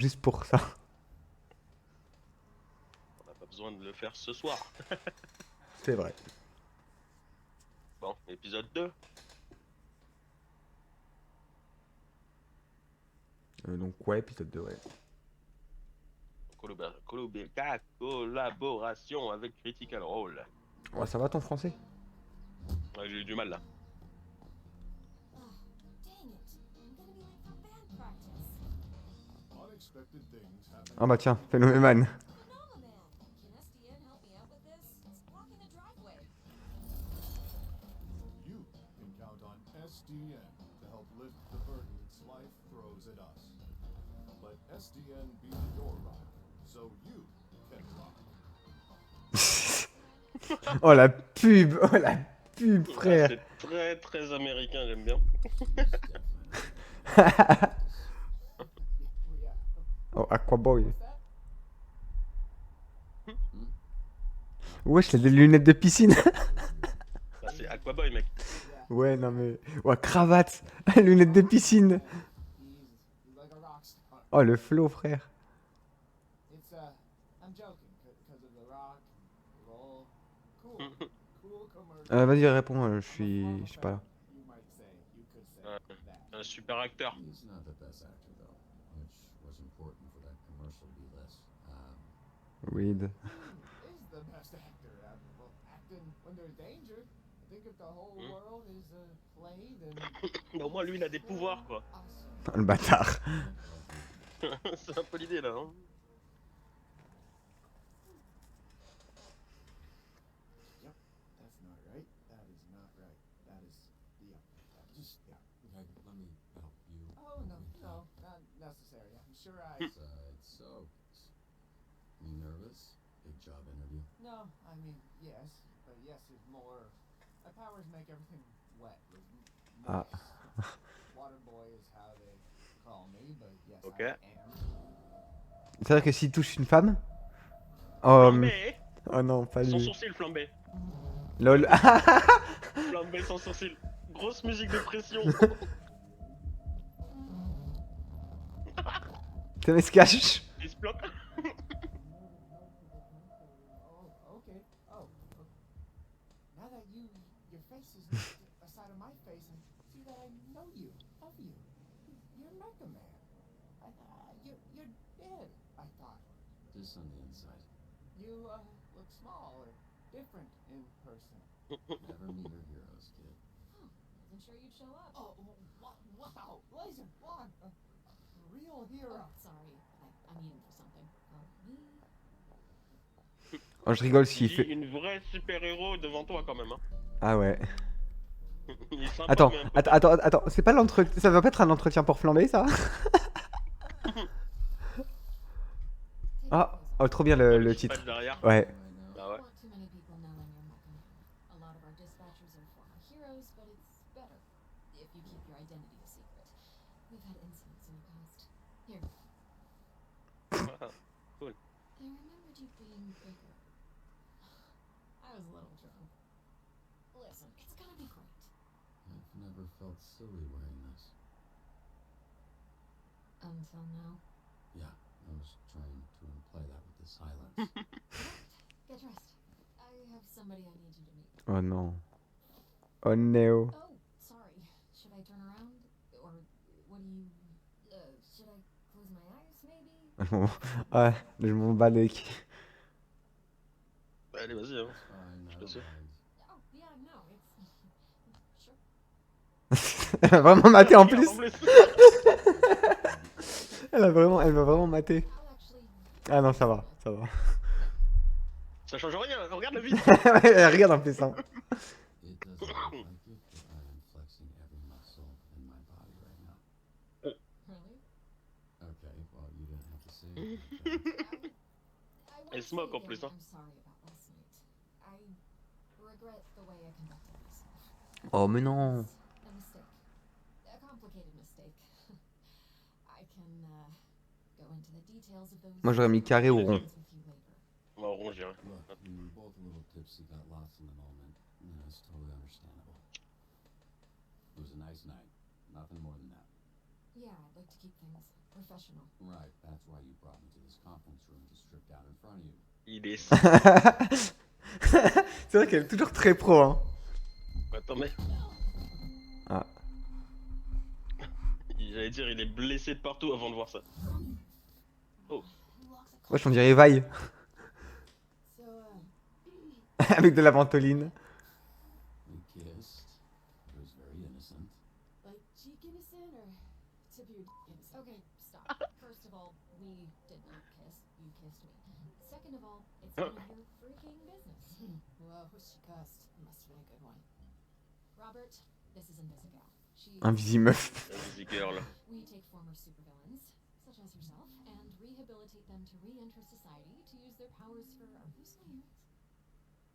Juste pour ça. On n'a pas besoin de le faire ce soir. C'est vrai. Bon, épisode 2. Donc ouais, épisode 2, ouais. Collaboration avec Critical Role. Ouais, ça va ton français? Ouais, j'ai eu du mal là. Ah bah tiens, Phénoménal. You can count on SDN to help lift the burden its life throws at us. Let SDN be your rock, so you can rock. Oh la pub, oh la pub, Ah, frère. c'est très très américain, j'aime bien. Oh, Aquaboy. Wesh, il a des lunettes de piscine. Ah, c'est Aquaboy, mec. Ouais, non mais... Ouais, cravate. Lunettes de piscine. Oh, le flow, frère. Vas-y, réponds, je suis pas là. Un super acteur. He's not the best actor, though, which was important for that commercial B-list. Weed. Is the best actor. Well, acting when there's danger. I think if the whole world is played and Mais au moins, lui, il a des pouvoirs, quoi. awesome. Le bâtard. C'est un peu l'idée, là. Hein. Yep, that's not right. That is not right. That is just Okay, let me help you. Oh no, with no, that. not necessary. I'm sure I. It's soaked. You nervous? Big job interview. No, I mean yes, but yes is more. My powers make everything wet. With Ah. moist. Water boy is how they call me, but yes, Ok. I am. C'est-à-dire que s'il touche une femme... Oh, Flambé. oh non, pas Sans lui. sourcil, flambé. Lol. Flambé sans sourcil. Grosse musique de pression. Putain, mais se cache. Il se bloque. Oh, okay. Oh, now that your face is next to a side of my face, and see that I know you, love you. You're Mecha Man. You're dead. I thought Just on the inside. you look small or different in person. Never meet your heroes, kid. Wasn't sure you'd show up. Oh, wow, Laser Blonde, a real hero. Oh, sorry. I'm eating for something. Me? Oh, je rigole Dis s'il fait... une vraie super-héros devant toi, quand même. Hein. Ah ouais. Il est sympa, Attends, mais un peu attends, c'est pas l'entretien... Ça va pas être un entretien pour flamber, ça? Ah, oh, trop bien pas. le Qui se titre. passe derrière. Ouais. Right now. Ah ouais. Not too many people knowing you're Mecha Man. A lot of our dispatchers are former heroes, but it's better if you keep your identity a secret. We've had incidents in the past. Here, Ah, cool. I remembered you being bigger. I was a little drunk. Listen, it's gonna be great. I've never felt silly wearing this. Until now. Yeah, I was trying to imply that with the silence. Get dressed. I have somebody I need you to meet. Oh non. Oh no. Oh, sorry. Should I turn around? Or what do you... should I close my eyes, maybe? Ouais, je m'en bats les couilles. Allez, vas-y. Hein. Fine, I Je te don't suis. mind. Oh, yeah, no, it's... Sure. Elle a vraiment maté en Regarde, plus. Elle va vraiment mater. I'll actually... Ah non, ça va, ça va. Ça change rien, regarde le vide. Ouais, regarde en plus, hein. It doesn't look like it, but I am flexing every muscle in my body right now. Really? Okay, well, you didn't have to say it. I Elle se moque en plus, hein. I'm sorry about last night. I regret the way I conducted myself. Oh mais non. A mistake. A complicated mistake. I can go into the details of those. Moi j'aurais mis carré ou rond. with you later. On va rond, j'irai. Look, we were both a little tipsy, got lost in the moment. Yeah, it's totally understandable. It was a nice night. Nothing more than that. Yeah, I'd like to keep things Professional. Right, that's why you brought me to this conference room to strip down in front of you. Il est. C'est vrai qu'elle est toujours très pro, hein. Attends, mais. Ah. J'allais dire, il est blessé de partout avant de voir ça. Oh. Wesh, on dirait Vaille. So, Avec de la ventoline. We kissed. It was very innocent. like cheek innocent or tip of your innocent? Okay, stop. First of all, we did not kiss. You kissed me. Second of all, it's none of your freaking business. Whoa, she cussed. Must have been a good one. Robert, this is Invisigal. She Invisimeuf. Easy girl. We take former supervillains, such as yourself, and rehabilitate them to re-enter society to use their powers for our personal use.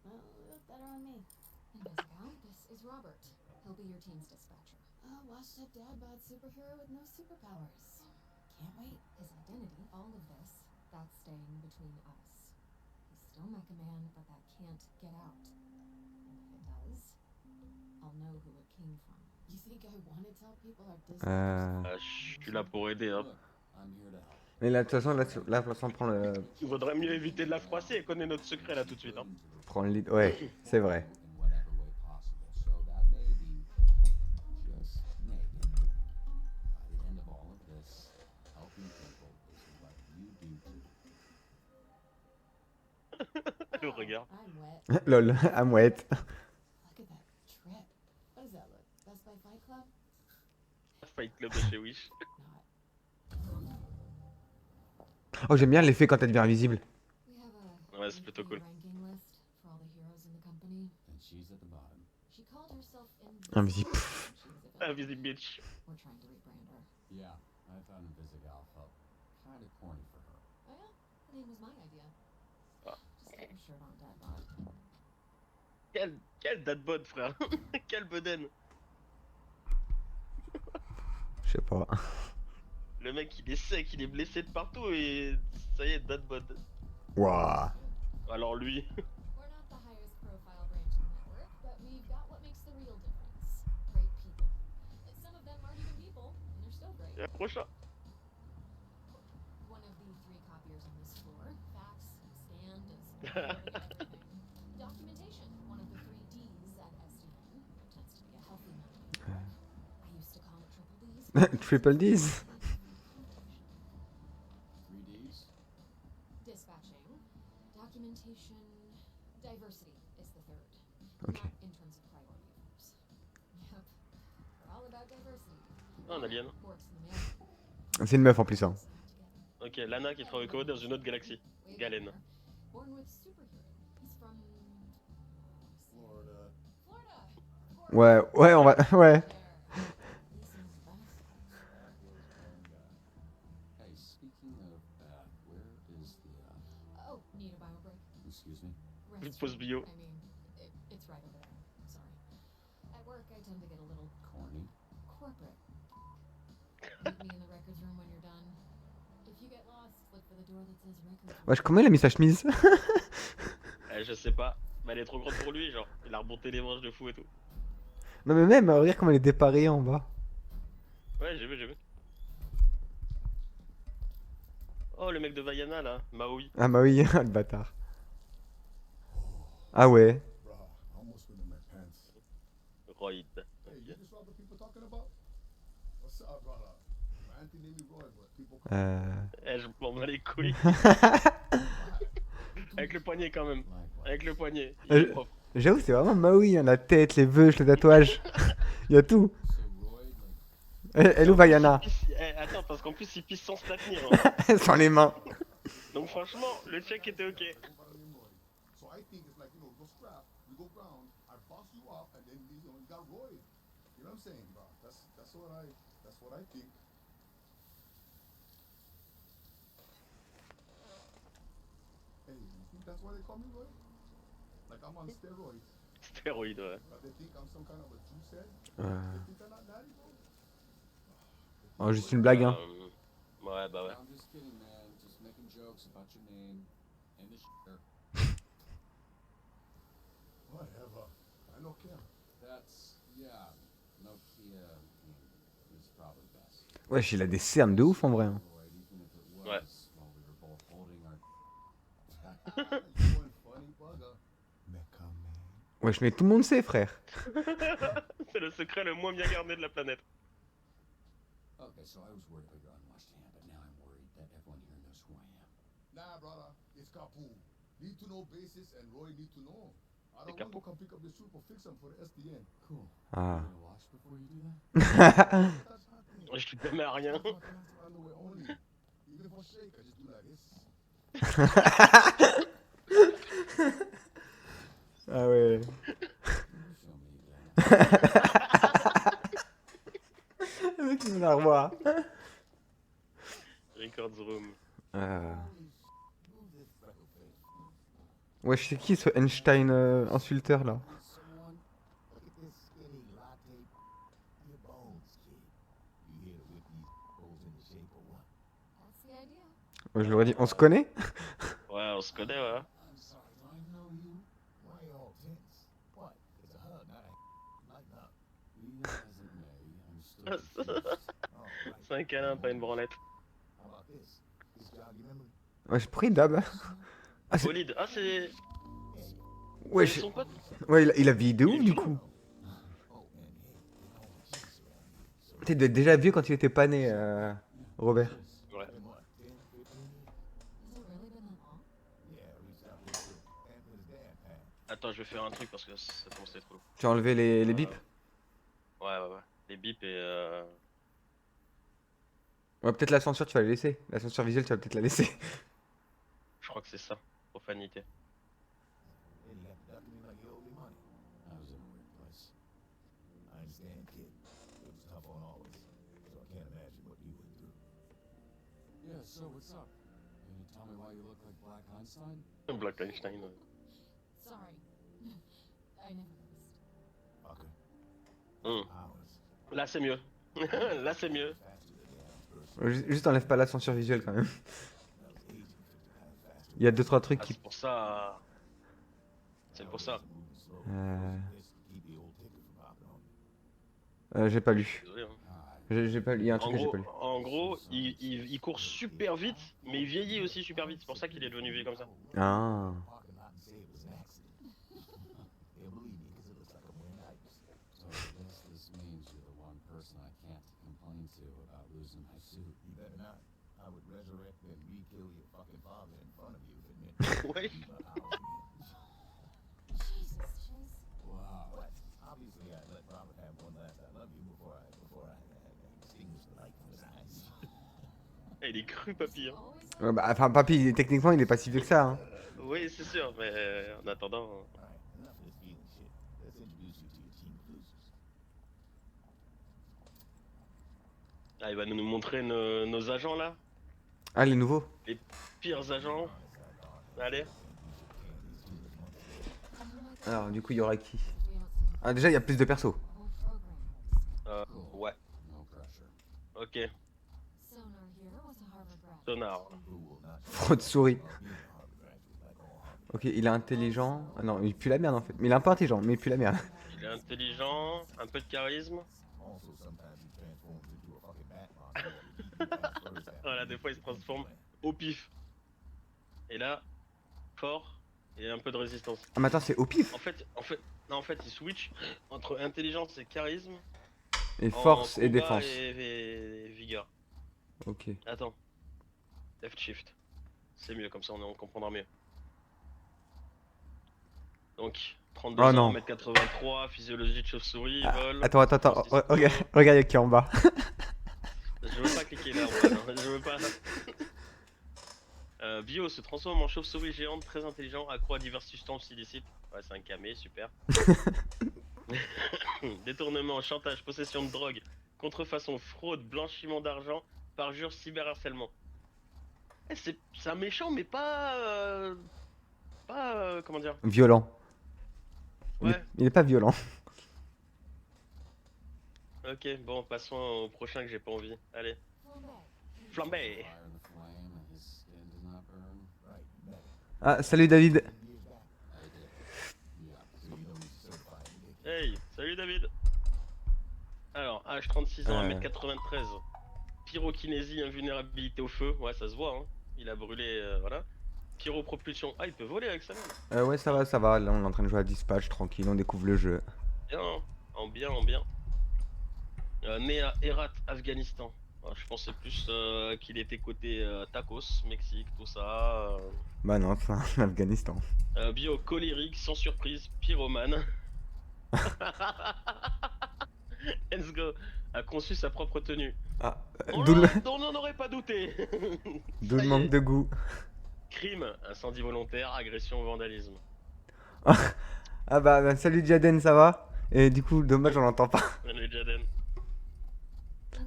Well, look better on me. Invisigal, this is Robert. He'll be your team's dispatcher. Oh, washed up dad bod superhero with no superpowers. Can't wait. His identity, all of this, that's staying between us. He's still Mecha Man, but that can't get out. And if it does, I'll know who it came from. You think I want to tell people our dispatch? Ah, je suis là pour aider, hein. Look, I'm here to help. Mais là, de toute façon, là pour l'instant, Il vaudrait mieux éviter de la froisser et connaître notre secret là tout de suite, hein. prend le lead. Ouais, c'est vrai. In whatever way possible. So that may be just maybe. By the end of all of this, helping people is what you do too. Le regard. I'm wet. Lol, à mouette. Look at that trip. What does that look? Best Buy Fight Club? Fight Club de chez Wish. Not. Oh, j'aime bien l'effet quand elle devient invisible. We have a Ouais, c'est plutôt cool. ranking list for all the heroes in the company. And she's at the bottom. She called herself Invisible. when she was a villain. Invisible bitch. We're trying to rebrand her. Yeah, I thought Invisigal felt kind of corny for her. Oh yeah, the name was my idea. Ah. Just get your shirt on, Dadbot. Quel datbot, frère. Quel bedaine. Je sais pas. Le mec, il est sec, il est blessé de partout et ça y est, datbot. Waouh. Alors lui. We're not the highest profile branch in the network, but we've got what makes the real difference. Great people. And some of them aren't even people, and they're still great. Et le prochain. One of the 3 copiers on this floor. Fax, scanned, and everything. Documentation. One of the 3 Ds at SDN. Tends to be a healthy amount of paperwork. I used to call it triple Ds. Triple D's. 3Ds? Dispatching. Documentation. Diversity is the 3rd. Ok. Not in terms of priority, of course. Yep. We're all about diversity. Ah, un alien. Works in the mail. C'est une meuf en plus, hein. Ok, Lana qui travaille au dans une autre galaxie. Way Galen. better. Born with superhero. He's from Florida. Florida. Ouais, on va. Ouais. Hey, speaking of that, where is the, Oh, need a bio break? excuse me? Une pause bio. I mean, it's right over there. I'm sorry. At work, I tend to get a little Corny? corporate. Meet me in the records room when you're done. If you get lost, look for the door that says records room. Wesh, comment il a mis sa chemise? Je sais pas. Mais elle est trop grande pour lui, genre. Il a remonté les manches de fou et tout. Non, mais même, regarde comment elle est dépareillée en bas. Ouais, j'ai vu. Oh, le mec de Vaiana là, Maui. Ah, bah oui, le bâtard. Ah ouais. Bruh, I almost went in my pants. Royd. Hey, you just saw the people talking about? What's up, brother? Anthony made me Roy, but people Je m'en bats les couilles. Avec le poignet quand même. Likewise. Avec le poignet. Il est propre. J'avoue, c'est vraiment Maui, hein, la tête, les veuches, le tatouage. Il y a tout. So Roy, like, Elle ou Vaiana? Attends, parce qu'en plus il pisse sans se la tenir. Hein. Sans les mains. Donc franchement, le check était ok. everybody named Roy. So I think it's like, you know, go scrap, we go ground, I boss you up, and then you know you got Roy. You know what I'm saying, bro? That's what I think. Hey, you think that's why they call me Roy? Like I'm on steroids. Stéroïde, ouais. They think I'm some kind of a juice head. Euh, They think I'm not natty, bro. Oh, juste une blague, hein. Ouais, bah ouais. I'm just kidding, man. Just making jokes about your name and the share. Whatever. I don't care. That's, yeah, Nokia is probably best. Wesh, il a des cernes de ouf en vrai. Hein. Ouais. While we were both holding our You one funny bugger. Mecha man. Wesh, mais tout le monde sait, frère. C'est le secret le moins bien gardé de la planète. Okay, so I was worried about your unwashed hand, but now I'm worried that everyone here knows who I am. Nah, brother, it's Kapoor. Need to know basis, and Roy need to know. I don't Hey, want to Kapoor. come pick up the soup or fix them for the SDN. Cool. Ah. You gonna wash before you do that? That's happening. Je te permets à rien. I'm talking after underwear only. Even if I shake, I just do like this. Ah ouais. Show me that. Le mec, il me la revoit. Records room. Move this freckle face. Wesh, c'est qui ce Einstein insulteur là? Someone, look at this skinny latte. Your bones, kid. You here to whip these holes into shape or what? That's the idea. Ouais, je l'aurais dit, on se connaît? Ouais, on se connaît, ouais. I'm sorry, do I know you? Why are you all tense? What? It's a hug, not a... Lighten up. Be that as it may, I'm still confused. Oh, right. C'est un câlin, pas une branlette. How about this? This jog, you remember? Wesh, pourquoi il dab? Ah, c'est... Bolide. Ah, c'est Wesh, son pote. ouais, il a vieilli de ouf du coup. Oh, and hey, they call me Jesus around here. So, T'es déjà vieux quand il était pas né, Robert. Ouais. been what, 10, 15 years? Has it really been that long? Yeah, reached out with Anthony's dad passed. Attends, je vais faire un truc parce que ça commence à être trop long. Tu as enlevé les bips? Ouais, ouais, ouais. Les bips et Ouais, peut-être la censure, tu vas la laisser. La censure visuelle, tu vas peut-être la laisser. je crois que c'est ça. Profanité. And you have to duck me like you owe me money. I was in a weird place. I understand, kid. It was tough on all of us. So I can't imagine what you went through. Yeah, so what's up? Can you tell me why you look like Black Einstein? Black Einstein. Ouais. Sorry. I never noticed. Fucker. Hmm. Hours. Là, c'est mieux. Là, c'est mieux. Faster than the average person. Juste enlève pas la censure visuelle quand même. I was aging 50 pounds faster. Il y a 2-3 trucs Ah, qui... c'est pour ça. C'est pour ça. Moving slow. Euh, This to keep the old ticker from popping on me. j'ai pas lu. Désolé. Hein. Ah, J'ai pas lu. Il y a un En truc que j'ai gros, pas lu. en gros, il court super vite, mais il vieillit aussi super vite. C'est pour ça qu'il est devenu vieux comme ça. Ah. Parking lot and say it was an accident. They'll believe me because it looks like I'm wearing diapers. so I guess this means you're the one person I can't complain to about losing my suit. You better not. I would resurrect and re-kill your fucking father in front of you if it meant Ouais. leave my house again. Jesus, Chase. Wow. But obviously I let Robert have one last I love you before I extinguished the light from his eyes. Ah, il est cru, papy. Hein. Always Ouais, bah, enfin, papy, techniquement, il est pas si vieux que ça. Hein. Oui, c'est sûr, mais en attendant. Alright, enough of this feeling shit. Let's introduce you to your team of losers. Ah, il va nous montrer nos agents là. Ah, les nouveaux. Pires agents. Allez. Alors, du coup, il y aura qui? we don't see Ah, déjà, il y a plus de persos. the whole program at risk. Ouais. No pressure. Ok. Sonar here was a Harvard grad. Sonar. Who will not Fraude souris. being a Harvard graduate like all Harvard. Ok, il est intelligent. Ah non, il pue la merde en fait. Mais il est un peu intelligent, mais il pue la merde. Il est intelligent, un peu de charisme. Also, sometimes he transforms into a fucking bat monster that would eat you ass first after Voilà, you des fois, il se finish the transforme. plan. Au pif. Et là, fort et un peu de résistance. Ah, mais attends, c'est au pif. En fait, il switch entre intelligence et charisme. Et en force et combat défense. et vigueur. Ok. Attends. Left shift. C'est mieux, comme ça on comprendra mieux. Donc, 32 Oh ans, non. 1m83, physiologie de chauve-souris, Ah, vol. attends. Regarde qui est en bas. Je veux pas cliquer là, en bas, non, je veux pas. Bio se transforme en chauve-souris géante très intelligent, accro à diverses substances illicites. Ouais, c'est un camé, super. Détournement, chantage, possession de drogue, contrefaçon, fraude, blanchiment d'argent, parjure, cyberharcèlement. Eh, c'est un méchant, mais pas. Comment dire. Violent. Ouais, Il est pas violent. ok, bon, passons au prochain que j'ai pas envie. Allez, Flambé. flambé. Fire in the flame and his skin does not burn. Right, you met him Ah, salut David. 10 years back. I did. Yeah. So you know he's certified dick. Hey, salut David. Alors, âge 36 ans, 1m93. pyrokinésie, invulnérabilité au feu, ouais ça se voit, hein. Il a brûlé, voilà. Pyropropulsion, ah il peut voler avec ça même. Ouais, ça va, ça va. Là, on est en train de jouer à Dispatch, tranquille, on découvre le jeu. Bien, hein. En bien, en bien. Né à Herat, Afghanistan. Je pensais plus qu'il était côté tacos, Mexique, tout ça. Bah non, c'est en Afghanistan. Bio colérique, sans surprise, pyromane. Let's go. A conçu sa propre tenue. Ah, On d'où le... n'en aurait pas douté. d'où Ça le y manque est. de goût. Crime, incendie volontaire, agression, vandalisme. Ah bah, salut Jaden, ça va? Et du coup, dommage, on l'entend pas. Salut Jaden.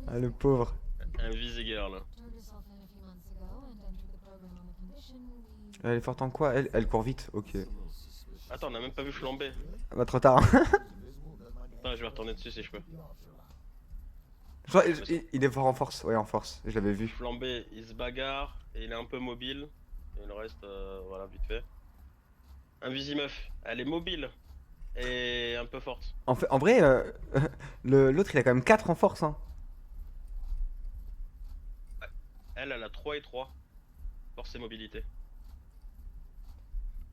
Ah, le pauvre. Un Visegirl. Turned herself in a few months ago and entered the program on the condition we Elle est forte en quoi? Elle court vite, ok. Attends, on a même pas vu flamber. Ah bah, trop tard. Attends, je vais retourner dessus si je peux. Je crois- il est fort en force, ouais, en force, je l'avais vu. Flamber, il se bagarre, et il est un peu mobile. Et le reste, voilà, vite fait. Un Visimeuf, elle est mobile. Et un peu forte. En fait, en vrai, l'autre il a quand même 4 en force, hein. Elle a 3 et 3. Force et mobilité.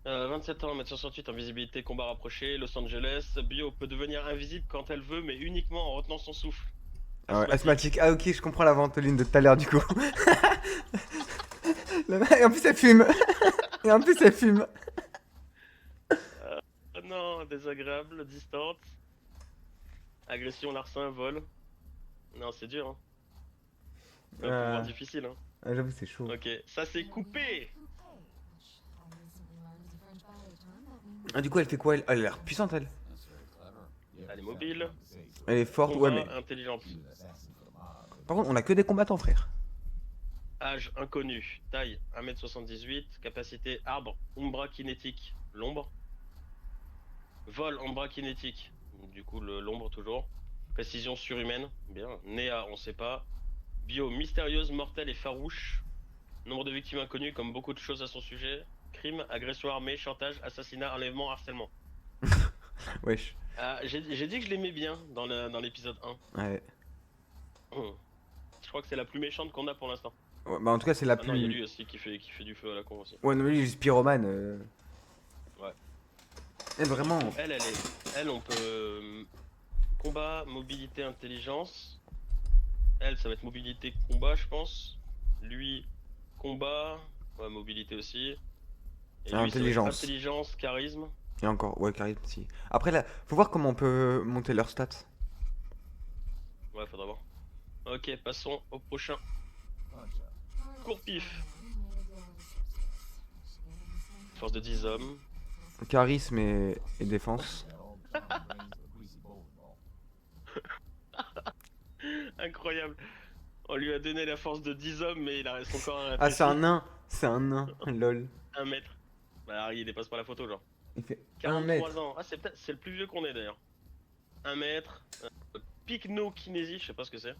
27 ans, 1m68, invisibilité, combat rapproché, Los Angeles. Bio peut devenir invisible quand elle veut, mais uniquement en retenant son souffle. Ah ouais, asthmatique. Ah ok, je comprends la ventoline de tout à l'heure du coup. Et en plus elle fume. Et en plus elle fume. Oh non, désagréable, distante. Agression, larcin, vol. Non, c'est dur, hein. Un pouvoir difficile, hein. Ah, j'avoue c'est chaud. Ok, ça c'est coupé. which I recently learned is a French ballet term that means Ah du coup elle fait quoi elle? Ah, elle a l'air puissante elle. That's very clever. Elle est mobile. Elle est forte, ouais Combat, mais... intelligente. Par contre on a que des combattants frère. Âge inconnu. Taille 1m78. Capacité arbre. Umbra kinétique. L'ombre. Vol Umbra kinétique. Du coup l'ombre toujours. Précision surhumaine. Bien. Néa on sait pas. Bio mystérieuse, mortelle et farouche. Nombre de victimes inconnues comme beaucoup de choses à son sujet. Crime, agression armée, chantage, assassinat, enlèvement, harcèlement. Wesh. J'ai dit que je l'aimais bien dans l'épisode 1. Ouais. Je crois que c'est la plus méchante qu'on a pour l'instant. Ouais, bah en tout cas c'est la Ah non, il y a plus... lui aussi qui fait du feu à la con aussi. Ouais non mais lui il est juste pyromane. Ouais. Et vraiment... Elle, on peut combat, mobilité, intelligence. Elle, ça va être mobilité, combat, je pense. Lui, combat, ouais, mobilité aussi. Et lui, ça va être Intelligence. intelligence, charisme. Et encore, ouais charisme si. Après là, faut voir comment on peut monter leurs stats. Ouais, faudra voir. Ok, passons au prochain. Court pif. Force de 10 hommes. Charisme et défense. Incroyable. On lui a donné la force de 10 hommes, mais il a son corps à Ah c'est un nain. C'est un nain. Lol. 1 mètre. Bah, il dépasse pas la photo, genre. Il fait 1 43 mètre. ans. Ah, c'est le plus vieux qu'on ait d'ailleurs. 1 mètre. Pycnokinésie, je sais pas ce que c'est.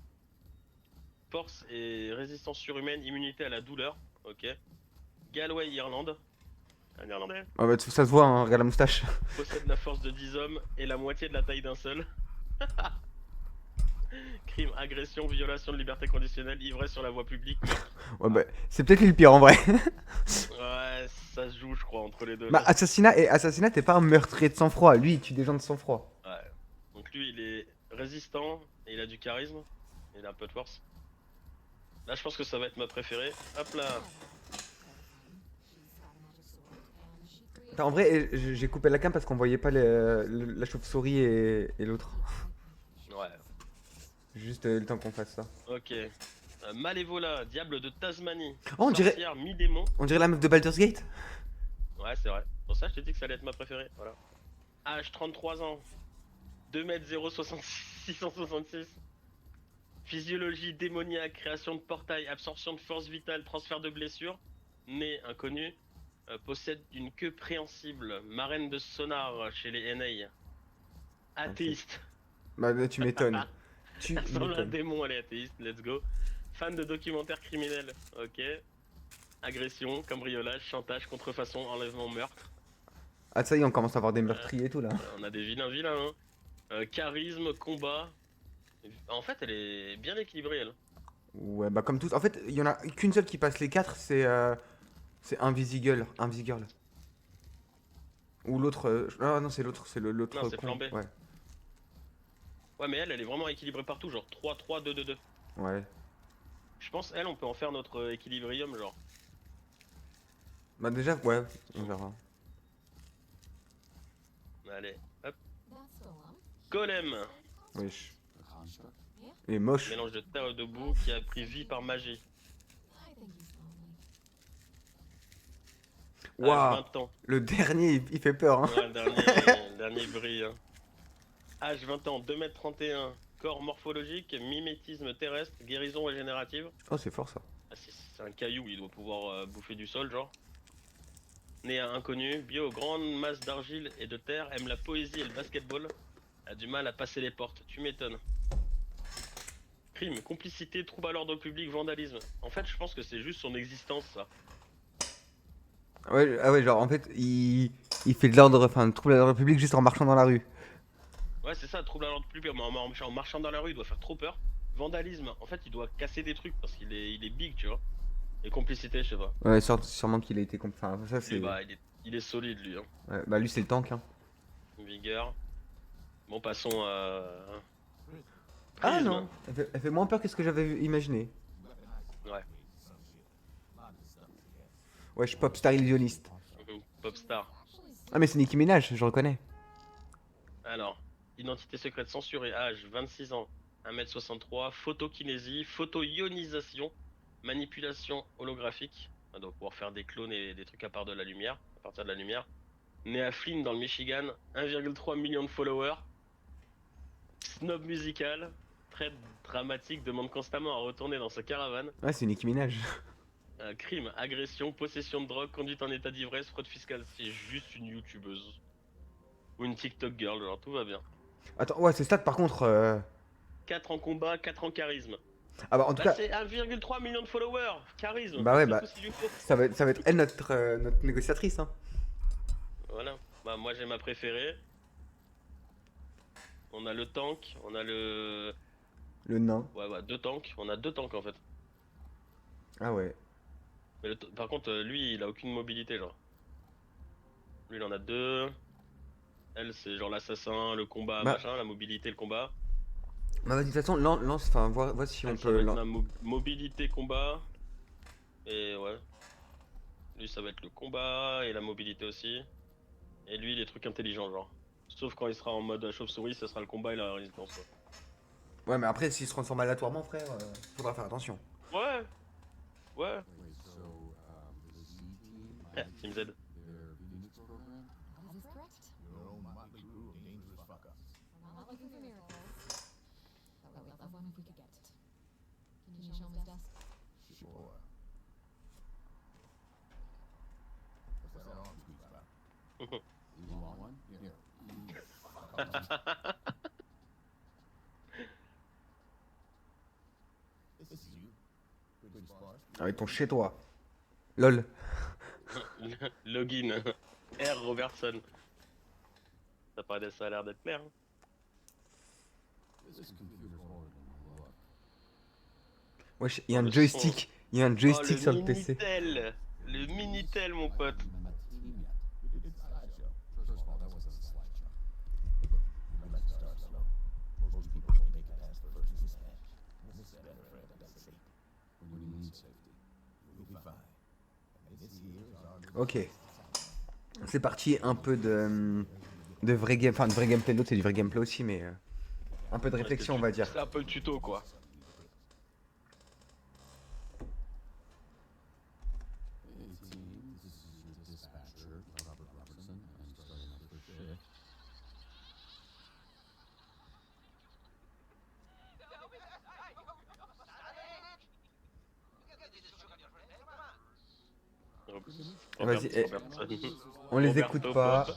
Force et résistance surhumaine, immunité à la douleur. Ok. Galway, Irlande. Un Irlandais. Ah bah ça se voit, hein, regarde la moustache. Possède la force de 10 hommes et la moitié de la taille d'un seul. Crime, agression, violation de liberté conditionnelle, ivresse sur la voie publique. Ouais bah c'est peut-être lui le pire en vrai. Ouais, ça se joue, je crois, entre les deux. Bah là. assassinat t'es pas un meurtrier de sang-froid. Lui il tue des gens de sang-froid. Ouais. Donc lui, il est résistant et il a du charisme. Et il a un peu de force. Là, je pense que ça va être ma préférée. Hop là. Attends, en vrai j'ai coupé la cam parce qu'on voyait pas la chauve-souris et l'autre. Ouais. Juste le temps qu'on fasse ça. Ok. Malévola, diable de Tasmanie. Oh, on dirait- Sorcière, mi-démon. On dirait la meuf de Baldur's Gate. Ouais, c'est vrai. Pour ça, je t'ai dit que ça allait être ma préférée. Voilà. Âge 33 ans. 2m0666. Physiologie démoniaque, création de portail, absorption de force vitale, transfert de blessure. Né inconnu. Possède une queue préhensible. Marraine de sonar chez les NA. Athéiste. Bah tu m'étonnes. Tu Sans un m'étonnes. démon, elle est athéiste, let's go. Fan de documentaires criminels, ok. Agression, cambriolage, chantage, contrefaçon, enlèvement, meurtre. Ah ça y est on commence à avoir des meurtriers et tout là. On a des vilains, hein. Charisme, combat. En fait, elle est bien équilibrée, elle. Ouais, bah comme tous. En fait, il y en a qu'une seule qui passe les 4, c'est Invisigirl. Invisigirl. Ou l'autre. Ah non, c'est l'autre, c'est l'autre Non, c'est con. flambé. Ouais. Ouais, mais elle est vraiment équilibrée partout, genre 3, 3, 2, 2, 2. Ouais. Je pense, elle, on peut en faire notre équilibrium, genre. Bah déjà, ouais, on verra. Allez, hop. That's Golem. Golem, Wesh. The construct? Il est moche. mélange de terre et de boue qui a pris vie par magie. I think he's lonely. Waouh. 20 ans. Le dernier, il fait peur, hein. Ouais, le dernier brille. Hein. Âge 20 ans, 2m31, corps morphologique, mimétisme terrestre, guérison régénérative. Oh, c'est fort ça. Ah, c'est un caillou, il doit pouvoir bouffer du sol, genre. Né à inconnu, bio aux grandes masses d'argile et de terre, aime la poésie et le basketball, a du mal à passer les portes, tu m'étonnes. Crime, complicité, trouble à l'ordre public, vandalisme. En fait, je pense que c'est juste son existence, ça. Ouais, ah ouais, genre en fait, il fait de l'ordre, enfin, trouble à l'ordre public juste en marchant dans la rue. Ouais, c'est ça, trouble à l'ordre public, mais en marchant dans la rue, il doit faire trop peur. Vandalisme, en fait, il doit casser des trucs parce qu'il est big, tu vois. Et complicité, je sais pas. Ouais, sûrement qu'il a été. Enfin, ça c'est. Lui, bah, il est solide, lui. Hein. Ouais, bah lui, c'est le tank, hein. Vigueur. Bon, passons à. Ah Prisme. non, elle fait moins peur que ce que j'avais imaginé. Ouais, Wesh, popstar illusionniste. Popstar. Ah, mais c'est Nicki Minaj, je reconnais. Alors, identité secrète censurée, âge 26 ans, 1m63, photokinésie, photo-ionisation, manipulation holographique. On doit pouvoir faire des clones et des trucs à part de la lumière, à partir de la lumière. Né à Flynn dans le Michigan, 1,3 million de followers. Snob musical, très dramatique, demande constamment à retourner dans sa caravane. Ouais, c'est Nicki Minaj. Crime, agression, possession de drogue, conduite en état d'ivresse, fraude fiscale. C'est juste une youtubeuse. Ou une TikTok girl, genre tout va bien. Attends, ouais, ces stats par contre. 4 en combat, 4 en charisme. Ah bah en tout Bah cas, c'est 1,3 million de followers, charisme. Bah ouais, c'est bah. tout ce qu'il lui faut. ça va être elle notre négociatrice, hein. Voilà. Bah moi j'ai ma préférée. On a le tank, on a le... Le nain. Ouais, 2 tanks. On a 2 tanks en fait. Ah ouais. Mais par contre, lui, il a aucune mobilité, genre. Lui, il en a 2. Elle, c'est genre l'assassin, le combat, Bah. machin, la mobilité, le combat. Bah vas-y, de toute façon, lance, enfin, vois si on Elle, ça peut. va être la mobilité, combat. Et ouais. Lui, ça va être le combat et la mobilité aussi. Et lui, les trucs intelligents, genre. Sauf quand il sera en mode chauve-souris, ça sera le combat et la résistance. Ouais, mais après, s'il se transforme aléatoirement, frère, faudra faire attention. Ouais. Ouais. Wait, so, the Z team, Team Z. their Phoenix program? Is this correct? Your own motley crew of dangerous fuck-ups. We're not looking for miracles. But we'd love one if we could get it. Can you show him his desk? Sure. What's that arm squeeze about? You want one? Here. This is you. Pretty sparse. Avec ton chez toi. Lol. Login. R. Robertson. Ça a l'air d'être clair. Hein. This computer's older than look. Wesh, il y a un Le joystick. Il y a un joystick Oh, sur le PC. Minitel. Le Minitel, mon pote. Not even on my team yet. We did the slideshow. First of all, that wasn't a slideshow. We like to start slow. Most people don't make it past the first 2 steps. This is better for everybody's sake. What do you mean safety? You'll be fine. And this here is our Ok. C'est parti, un peu de vrai game, enfin de vrai gameplay, l'autre c'est du vrai gameplay aussi, mais un peu de réflexion on va dire. C'est un peu le tuto, quoi. Hey team, this is your dispatcher, Robert Robertson. I'm starting my first shift. Vas-y, Robertson. On les Roberto écoute pas. Bob.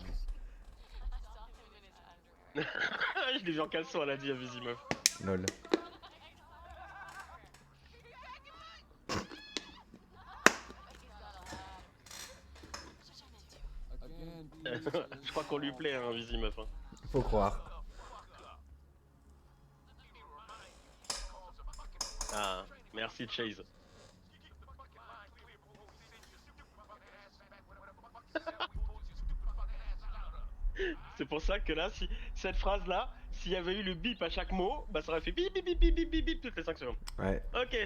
Je l'ai vu en caleçon, elle a dit à Vizimov. Lol. Again, Je crois qu'on lui plaît, hein, Vizimov. Hein. Faut croire. Ah, merci. Merci Chase. C'est pour ça que là, si cette phrase-là, s'il y avait eu le bip à chaque mot, bah ça aurait fait bip bip bip bip bip bip bip toutes les 5 secondes. Ouais. Ok.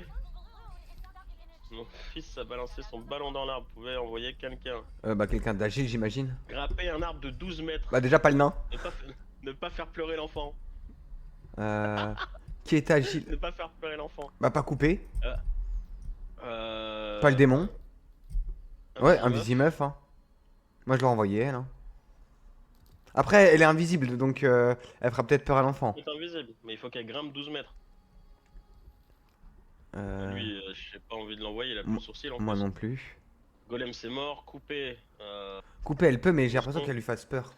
Mon fils a balancé son ballon dans l'arbre, pouvait envoyer quelqu'un. Bah quelqu'un d'agile, j'imagine. Grimper un arbre de 12 mètres. Bah déjà pas le nain. Ne pas faire pleurer l'enfant. Euh, qui est agile. Ne pas faire pleurer l'enfant. Bah pas coupé. Euh... Pas le démon. Ouais, Invisimeuf. Invisimeuf, hein. Moi je l'ai envoyé, elle. Hein. Après, elle est invisible, donc elle fera peut-être peur à l'enfant. Elle est invisible, mais il faut qu'elle grimpe 12 mètres. Lui, j'ai pas envie de l'envoyer, il a plus de sourcils en Moi plus. non plus. Golem c'est mort, coupé. Couper, elle peut, mais j'ai l'impression qu'elle lui fasse peur.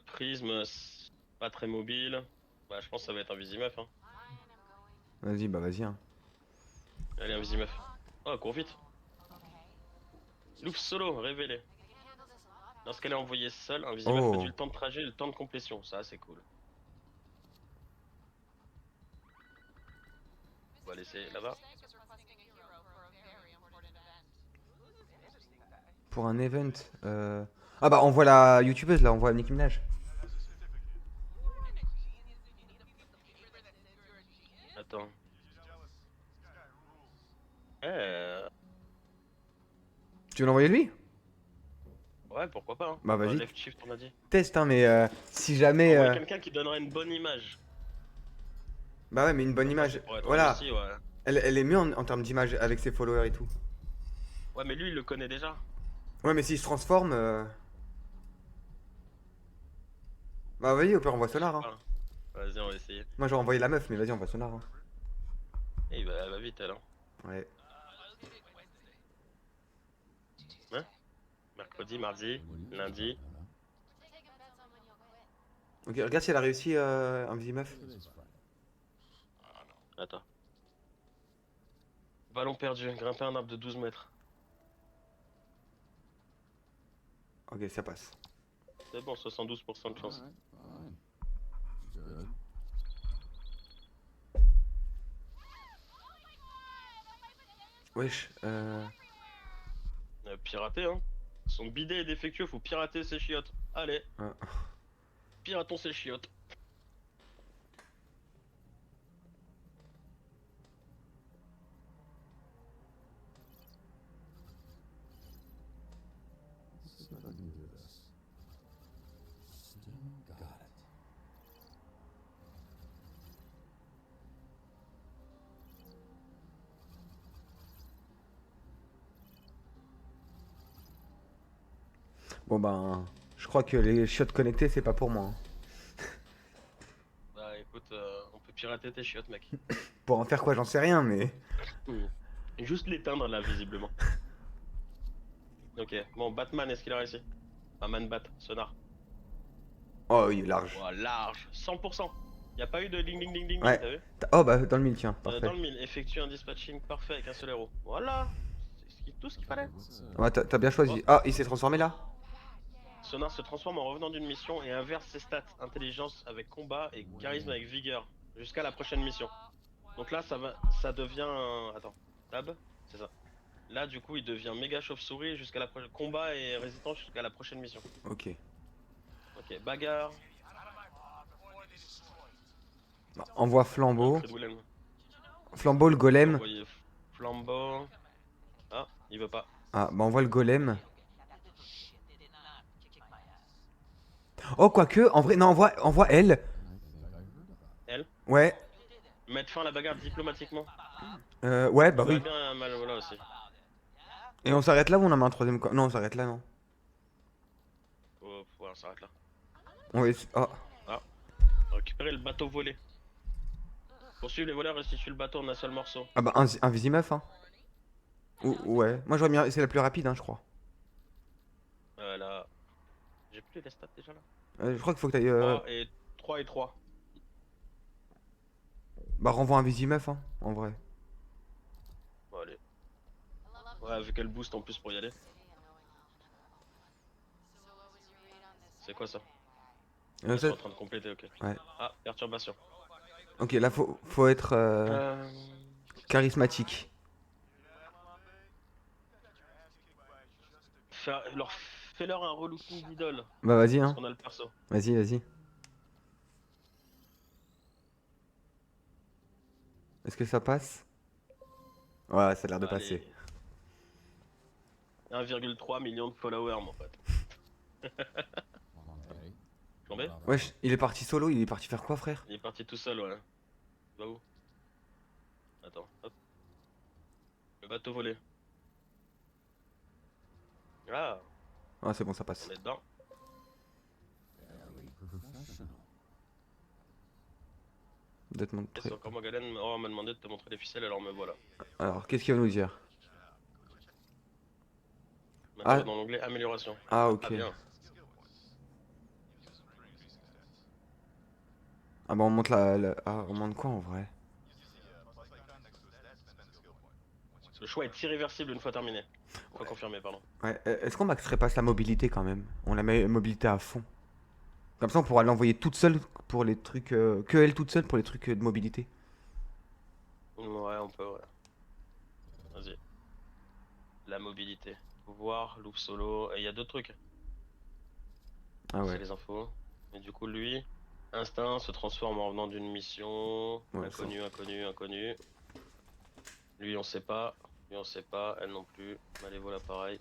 Prisme, c'est pas très mobile. Bah, je pense que ça va être Invisimeuf. Hein. Vas-y, bah vas-y. Hein. Allez, Invisimeuf. Oh, cours vite. Louf solo, révélé. Lorsqu'elle est envoyée seule, Invisimeuf Oh. réduit le temps de trajet et le temps de complétion. Ça, c'est cool. On va laisser là-bas. Pour un event. Ah bah on voit la youtubeuse là, on voit Nicki Minaj. Attends. Tu veux l'envoyer lui? Ouais, pourquoi pas. Hein. Bah, vas-y. Left shift, on a dit. Test, hein, mais si jamais. Envoyer quelqu'un qui donnerait une bonne image. Bah ouais, mais une bonne image. Pour être Voilà. aussi, ouais. Elle est mieux en termes d'image avec ses followers et tout. Ouais, mais lui, il le connaît déjà. Ouais, mais s'il se transforme. Bah vas-y, au pire, on voit Sonar. Hein. Vas-y, on va essayer. Moi j'aurais envoyé la meuf, mais vas-y, on voit Sonar. Hein. Et elle va vite, elle. Hein. Ouais. Mercredi, mardi, lundi. Ok, regarde si elle a réussi Invisimeuf. Attends. Ballon perdu, grimper un arbre de 12 mètres. Ok, ça passe. C'est bon, 72% de chance. Alright, fine. Good. Wesh, Pirater, hein. Son bidet est défectueux, faut pirater ses chiottes. Allez, Ah. piratons ses chiottes. Let's see if I can do this. Still got it. Bon ben, je crois que les chiottes connectées, c'est pas pour moi. Hein. Bah écoute, on peut pirater tes chiottes, mec. Pour en faire quoi, j'en sais rien, mais. Juste l'éteindre là, visiblement. Ok, bon, Batman, est-ce qu'il a réussi? Un man bat, sonar. Oh, il est large. Oh, large, 100%. Y a pas eu de ding ding ding ding, Ouais. t'as vu? Oh bah dans le mille, tiens, parfait. Dans le mille, effectue un dispatching parfait avec un seul héros. Voilà, c'est tout ce qu'il fallait. What's Ouais, t'as bien choisi. Ah, il s'est transformé là? Sonar se transforme en revenant d'une mission et inverse ses stats, intelligence avec combat et charisme avec vigueur, jusqu'à la prochaine mission. Donc là ça devient attends, tab, c'est ça. Là du coup il devient méga chauve-souris jusqu'à la prochaine combat et résistance jusqu'à la prochaine mission. Ok. Ok, bagarre. Bah, envoie flambeau. Cri de golem. Flambeau, le golem. Envoyer flambeau. Ah, il veut pas. Ah, bah envoie le golem. Oh, quoique, en vrai, non, envoie elle. Elle. Ouais. Mettre fin à la bagarre diplomatiquement. Ouais, bah Ça va oui. bien mal voilà aussi. Et on s'arrête là ou on en met un troisième Non, on s'arrête là, non. Oh, voilà, on s'arrête là. On va... Oh. Récupérer le bateau volé. Poursuivre les voleurs, restituer le bateau en un seul morceau. Ah bah, un Visimeuf, hein. Ouais. Moi, j'aurais mis... C'est la plus rapide, hein, je crois. Là. J'ai plus les stats déjà là. Je crois qu'il faut que t'ailles... 3 et 3. Bah, renvoie un Visimeuf, hein, en vrai. Bon, allez. Ouais, vu qu'elle booste en plus pour y aller. C'est quoi ça? Ils sont ça- en train de compléter, ok. Ouais. Ah, perturbation. Ok, là faut être charismatique. Fais-leur un relooking d'idole, Bah vas-y parce hein, qu'on a le perso. vas-y, vas-y. Est-ce que ça passe? Ouais, ça a l'air de passer. Allez, 1,3 million de followers, mon pote. Okay. Flambé? Wesh, il est parti solo, il est parti faire quoi frère? Il est parti tout seul, ouais. Va où? Attends, hop. Le bateau volé. Ah, Ah c'est bon, ça on passe. est dedans. Very professional. De te Et montrer. c'est encore Magalen. Oh, on m'a demandé de te montrer les ficelles, alors me voilà. Alors, qu'est-ce qu'il va nous dire? Maintenant, Ah. va dans l'onglet amélioration. Ah ok. Ah, bien. Ah bah on monte Ah, on monte quoi en vrai? Le choix est irréversible une fois terminé. Une fois confirmé, pardon. Ouais, est-ce qu'on maxerait pas sa mobilité quand même? On la met mobilité à fond. Comme ça on pourra l'envoyer toute seule pour les trucs... que elle toute seule pour les trucs de mobilité. Ouais, on peut, ouais. Vas-y. La mobilité. Pouvoir, loop solo. Et il y a d'autres trucs. Ah C'est ouais. les infos. Et du coup, lui, instinct se transforme en venant d'une mission. Ouais, Inconnu, inconnu, inconnu. Lui, on sait pas. Lui, on sait pas. Elle non plus. Allez, voilà, pareil.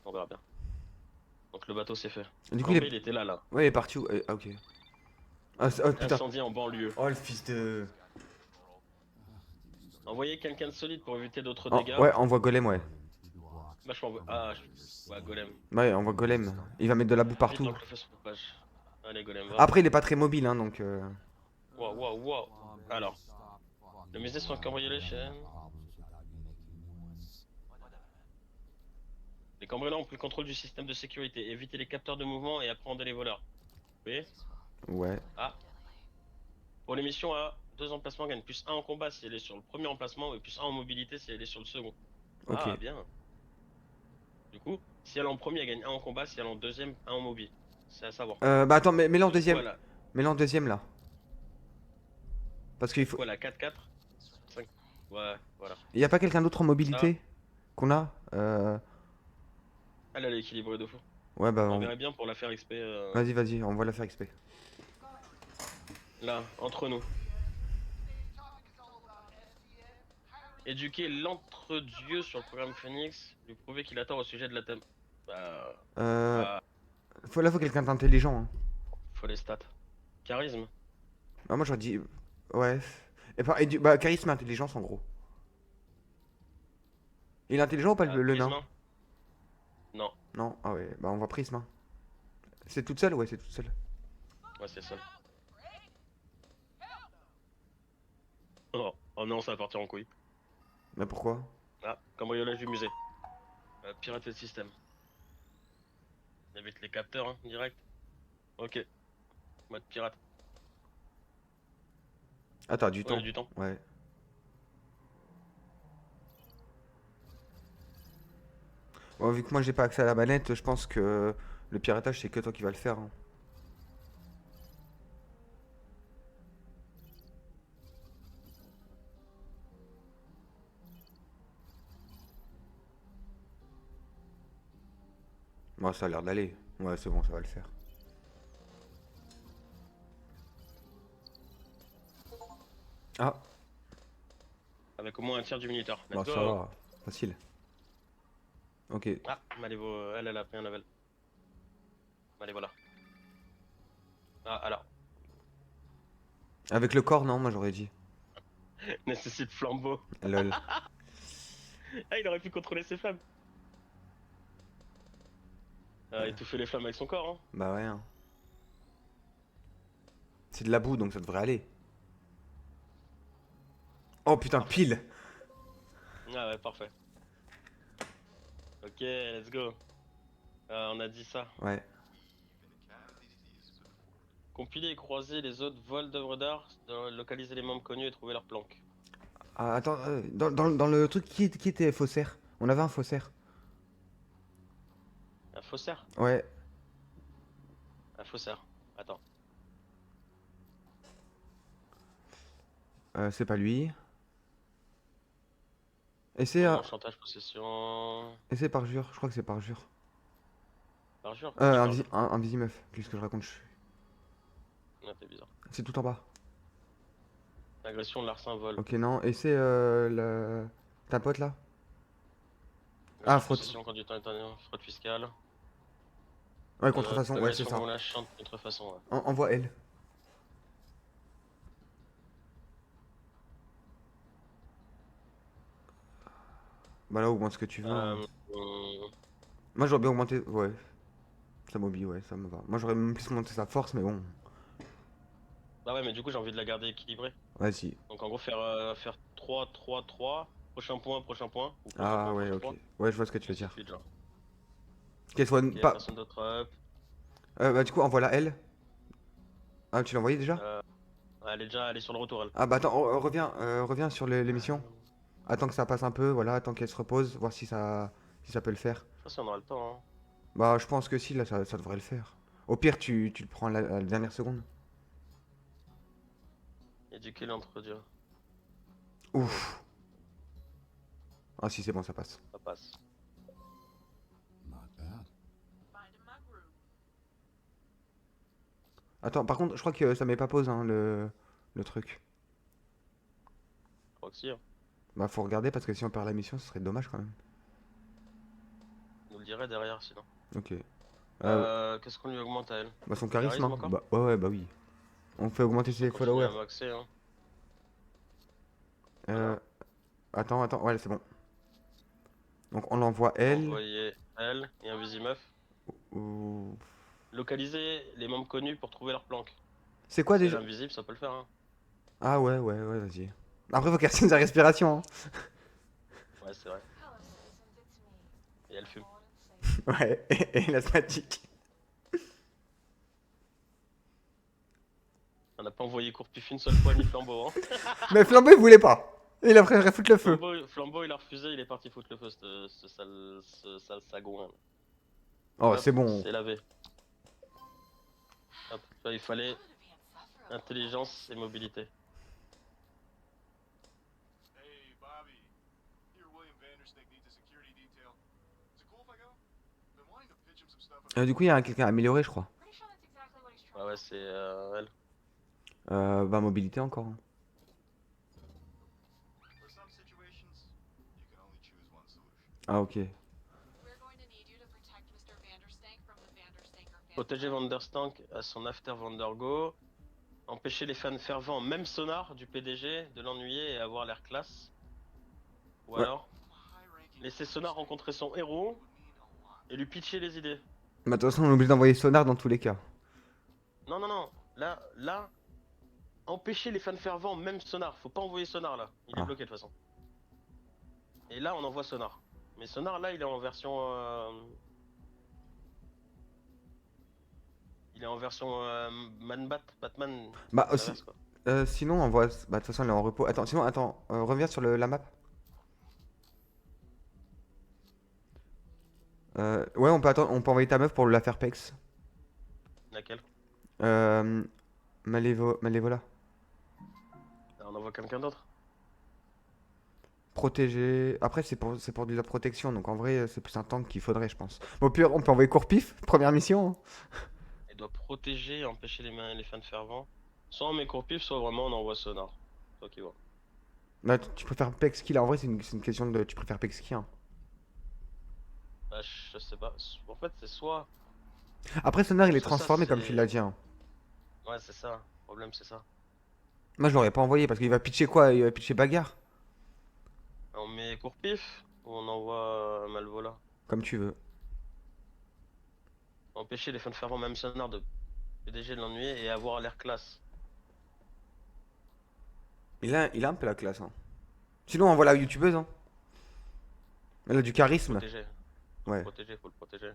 On verra bien. Donc le bateau c'est fait. Du coup Flambé, il était là. Ouais, il est parti où? Ah ok. Ah, oh, putain. Incendie en banlieue. Oh le fils de... Envoyer quelqu'un de solide pour éviter d'autres Oh, dégâts. ouais, on voit Golem, ouais. Bah, je m'envoie. Ah, ouais, golem. Ouais, on voit Golem. Il va mettre de la boue Vite, partout. donc le feu sur la page. Allez, golem, va. Après, il est pas très mobile, hein, donc... Waouh, waouh, waouh. Alors, le musée se fait cambrioler chez. Les cambrioleurs ont pris le contrôle du système de sécurité. Éviter les capteurs de mouvement et appréhender les voleurs. Vous voyez? Ouais. Ah. Pour l'émission à 2 emplacements, gagne plus 1 en combat si elle est sur le premier emplacement et plus 1 en mobilité si elle est sur le second. Ok. Ah, bien. Du coup, si elle est en premier, elle gagne 1 en combat, si elle est en deuxième, 1 en mobile. C'est à savoir. Bah attends, mets-le en Du coup, deuxième. elle a- Mets-le en deuxième, là. Parce qu'il faut... Quoi, la 4-4 5. Ouais, voilà. Y a pas quelqu'un d'autre en Ah. mobilité qu'on a Elle est équilibrée de fou. Ouais, bah... On verrait bien pour la faire XP. Vas-y, vas-y, on va la faire XP. Là, entre nous. Éduquer l'entre-dieu sur le programme Phoenix, lui prouver qu'il a tort au sujet de la thème. Bah, Là, ah, faut quelqu'un d'intelligent, hein. faut les stats. Charisme. Bah, moi, j'aurais dit... Ouais. Bah, charisme et intelligence, en gros. Il est intelligent ou pas, le nain? Prisme. Non, Non. Ah ouais, bah on voit prisme, hein. C'est toute seule? Ouais, c'est toute seule. ouais, c'est ça. Oh, oh non, ça va partir en couille. Mais pourquoi? Ah, cambriolage du musée. Pirater le système. Évite les capteurs, hein, direct. Ok. Mode pirate. Ah, t'as du Ouais, temps. du temps. Ouais. Bon, vu que moi j'ai pas accès à la manette, je pense que le piratage c'est que toi qui vas le faire, hein. Moi ça a l'air d'aller. Ouais, c'est bon, ça va le faire. Ah, Avec au moins un tiers du minuteur. Let's bah go. ça va. Facile. Ok. Ah, allez, elle a pris un level. Allez, voilà. Ah, alors. Avec le corps, non, moi j'aurais dit. Nécessite flambeau. Lol. Ah, il aurait pu contrôler ses flammes. Étouffer les flammes avec son corps, hein. Bah ouais, hein. C'est de la boue, donc ça devrait aller. Oh putain, pile. Ah ouais, parfait. Ok, let's go. On a dit ça. Ouais. Compiler et croiser les autres vols d'œuvres d'art, localiser les membres connus et trouver leur planque. Ah, attends, dans le truc, qui était faussaire? On avait un faussaire. Un faussaire? Ouais. Un faussaire. Attends. C'est pas lui. Et c'est Chantage, possession. parjure, je crois que c'est parjure. Parjure. Un visi-meuf, qu'est-ce que je raconte? Ouais, t'es bizarre. C'est tout en bas. Agression, larcin, vol. Ok, non. Et c'est ta pote là? Ah, fraude. Possession, conduite interdite, fraude fiscale. Ouais, contrefaçon, ouais, c'est Agression ça. conlâchante, contrefaçon, ouais. Envoie elle. Bah là, augmente ce que tu veux. Hein. Moi, j'aurais bien augmenté. Ouais. Sa mobile, ouais, ça me va. Moi, j'aurais même plus monté sa force, mais bon. Bah ouais, mais du coup, j'ai envie de la garder équilibrée. Vas-y. Donc en gros, faire 3, 3, 3. Prochain point, prochain point. Ou prochain Ah point, ouais, prochain ok. point. Ouais, je vois ce que tu veux Ainsi de dire. suite, genre. Qu'elle soit Ok, pas. personne d'autre up. Bah, du coup, envoie la elle. Ah, tu l'as envoyé déjà? Elle est sur le retour, elle. Ah, bah attends, reviens sur l'émission. Attends que ça passe un peu, voilà, attends qu'elle se repose, voir si ça peut le faire. Je sais pas si on aura le temps, hein. Bah, je pense que si, là, ça devrait le faire. Au pire, tu le prends à la dernière seconde. Éduquer l'introduire. Ouf. Ah, si, c'est bon, ça passe. Ça passe. Not bad. Attends, par contre, je crois que ça met pas pause, hein, le truc. Je crois que si, hein. Bah, faut regarder parce que si on perd la mission, ce serait dommage quand même. On nous le dirait derrière, sinon. Ok. Qu'est-ce qu'on lui augmente à elle? Bah, son charisme, Charisme hein. encore? Bah, ouais, bah oui. On fait augmenter On ses continue followers. à maxer, hein. Euh, attends, ouais, c'est bon. Donc, on l'envoie elle. Envoyer elle et un visi-meuf. Ou... Localiser les membres connus pour trouver leur planque. C'est quoi Si elle est déjà? invisible, ça peut le faire, hein. Ah, ouais, vas-y. Après, faut qu'elle tienne sa respiration, hein. Ouais, c'est vrai. Et elle fume. Ouais, et l'asthmatique. On n'a pas envoyé Courpif une seule fois, ni Flambeau, hein. Mais Flambeau, il voulait pas. Il a préféré foutre le feu. Flambeau, il a refusé, il est parti foutre le feu, ce sale sagouin. Oh, Hop, c'est bon. C'est lavé. Hop, là, il fallait intelligence et mobilité. Hey, Bobby. Here, William Vandersnake needs a security detail. Is it cool if I go? Been wanting to pitch him some stuff. Du coup, il y a quelqu'un à améliorer, je crois. Ah ouais, c'est elle. Bah, mobilité encore. Hein. For some situations, you can only choose one solution. Ah, ok. Protéger Vanderstank à son after Vandergo. Empêcher les fans fervents, même sonar, du PDG, de l'ennuyer et avoir l'air classe. Ou Ouais. alors, laisser Sonar rencontrer son héros et lui pitcher les idées. Bah, de toute façon, on est obligé d'envoyer Sonar dans tous les cas. Non, non, non. Là, empêcher les fans fervents, même Sonar. Faut pas envoyer Sonar là. Il est Ah. bloqué de toute façon. Et là, on envoie Sonar. Mais Sonar là, il est en version. Il est en version Batman. Bah, l'inverse, aussi. quoi. Sinon, on voit. Bah, de toute façon, elle est en repos. Attends, reviens sur la map. Ouais, on peut envoyer ta meuf pour la faire pex. Laquelle? Malévola. On envoie quelqu'un d'autre. Protéger. Après, c'est pour de la protection, donc en vrai, c'est plus un tank qu'il faudrait, je pense. Bon, au pire, on peut envoyer Courpif, première mission. Hein. Il doit protéger et empêcher les fans fervents. Soit on met Courpif, soit vraiment on envoie Sonar. Toi qui vois. Bah, tu préfères pex qui là? En vrai, c'est une question de. Tu préfères pex qui, hein. Bah, je sais pas. En fait, c'est soit. Après, Sonar, il est Ça, transformé, comme c'est- tu l'as dit. Hein. Ouais, c'est ça. Le problème, c'est ça. Moi, je l'aurais pas envoyé parce qu'il va pitcher quoi? Il va pitcher bagarre. On met Courpif ou on envoie Malvola? Comme tu veux. Empêcher les fans fervents, même Sonar, de PDG de l'ennuyer et avoir l'air classe. Il a un peu la classe. Hein. Sinon, on envoie la youtubeuse. Hein. Elle a du charisme. Protéger. Ouais. Faut le protéger.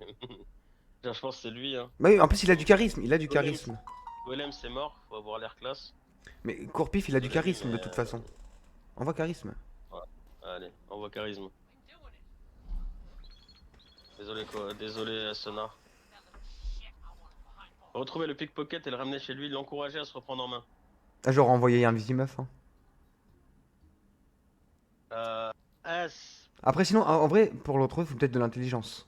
Genre, je pense que c'est lui, hein. Bah oui, en plus, il a du charisme. Il a du charisme. Golem, c'est mort, faut avoir l'air classe. Mais Courpif, il a du Désolé, charisme de mais, toute façon. Envoie charisme. Allez, envoie charisme. Désolé quoi, désolé Sonar. Retrouver le pickpocket et le ramener chez lui, l'encourager à se reprendre en main. Ah, j'aurais envoyé un visi meuf. Hein. Ah, Après, sinon, en vrai, pour le retrouver, il faut peut-être de l'intelligence.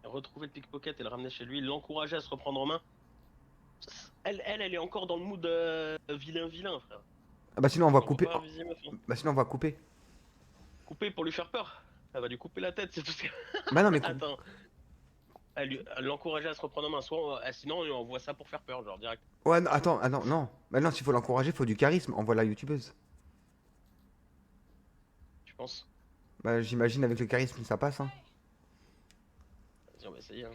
retrouver le pickpocket et le ramener chez lui, l'encourager à se reprendre en main. Elle est encore dans le mood vilain, frère. Ah bah sinon, on va T'en vois couper. pas, Vizzy, meuf, hein. Bah sinon, on va couper. Couper pour lui faire peur. Elle va lui couper la tête, c'est tout ce que... Bah non, mais Attends, elle l'encourager à se reprendre en main, soit sinon on voit ça pour faire peur, genre direct. Ouais, non, attends, ah non, non. Bah non, s'il faut l'encourager, il faut du charisme. Envoie la youtubeuse. Tu penses? Bah j'imagine avec le charisme, ça passe, hein. Vas-y, on va essayer. Hein.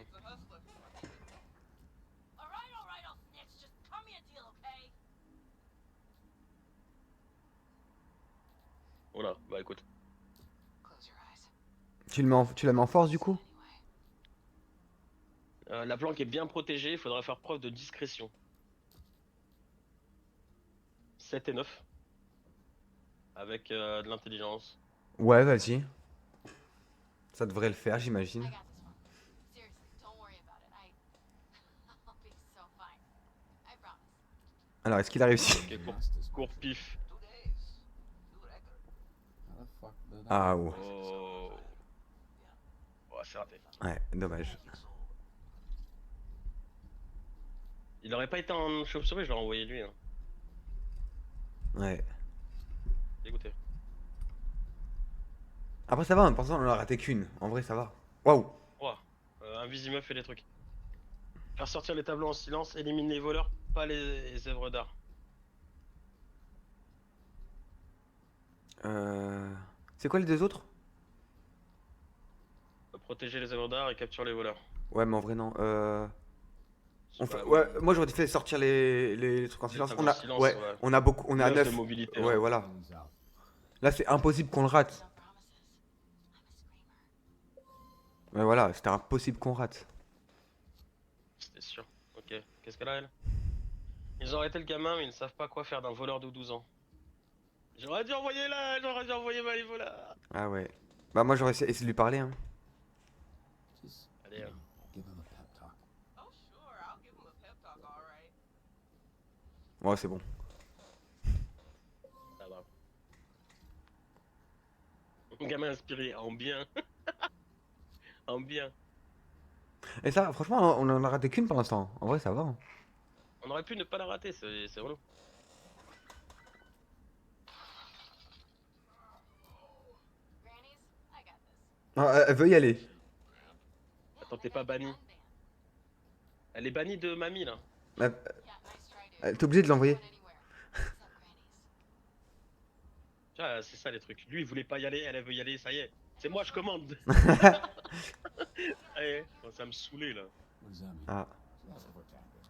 Alright, I'll snitch. Just cut me a deal, okay? Voilà, bah écoute. Close your eyes. Tu la mets en force, du coup? Anyway. La planque est bien protégée, il faudra faire preuve de discrétion. 7 et 9. Avec de l'intelligence. Ouais, vas-y. Ça devrait le faire, j'imagine. I got this one. Seriously, don't worry about it. I'll be so fine. I promise. Alors, est-ce qu'il a réussi? Ok, cours pif. How the fuck did that Ah, ouais. Oh. Oh, c'est raté. Ouais, dommage. Il aurait pas été en chauve-souris, je l'aurais envoyé lui. Hein. Ouais. Dégoûté. Après, ça va, hein, pour ça, on en a raté qu'une. En vrai, ça va. Waouh! Oh, un Vizimuf fait des trucs. Faire sortir les tableaux en silence, éliminer les voleurs, pas les œuvres d'art. C'est quoi les deux autres? Protéger les œuvres d'art et capturer les voleurs. Ouais, mais en vrai, non. C'est pas- Ouais, moi j'aurais fait sortir les trucs en Les silence. tableaux On a, en silence, ouais, ouais. on a beaucoup, on est à 9 de 9. mobilité, Ouais, hein. voilà. Things out. Là, c'est impossible qu'on le rate. No promises. I'm a screamer. Ouais, voilà, c'était impossible qu'on rate. C'était sûr. Ok, qu'est-ce qu'elle a elle? Ils ont arrêté le gamin, mais ils ne savent pas quoi faire d'un voleur de 12 ans. J'aurais dû envoyer là, j'aurais dû envoyer Malibu là. Ah ouais. Bah, moi j'aurais essayé de lui parler, hein. Just Allez, give him a pep talk. Oh, sure. I'll give him a pep talk, all right. Ouais, c'est bon. ça va. Un gamin inspiré, en bien. En bien. Et ça, franchement, on en a raté qu'une pour l'instant. En vrai, ça va, hein. On aurait pu ne pas la rater, c'est relou. Grannies, I got this. Ah, elle veut y aller. Attends, t'es pas banni. Elle est bannie de mamie là. Euh, Yeah, nice try, dude. T'es obligé de l'envoyer. Going anywhere. What's up, grannies? Tu vois, c'est ça les trucs. Lui il voulait pas y aller, elle veut y aller, ça y est. C'est moi je commande. Allez, ça me saoulait là. What does that mean? Ah. She's asking for tapping.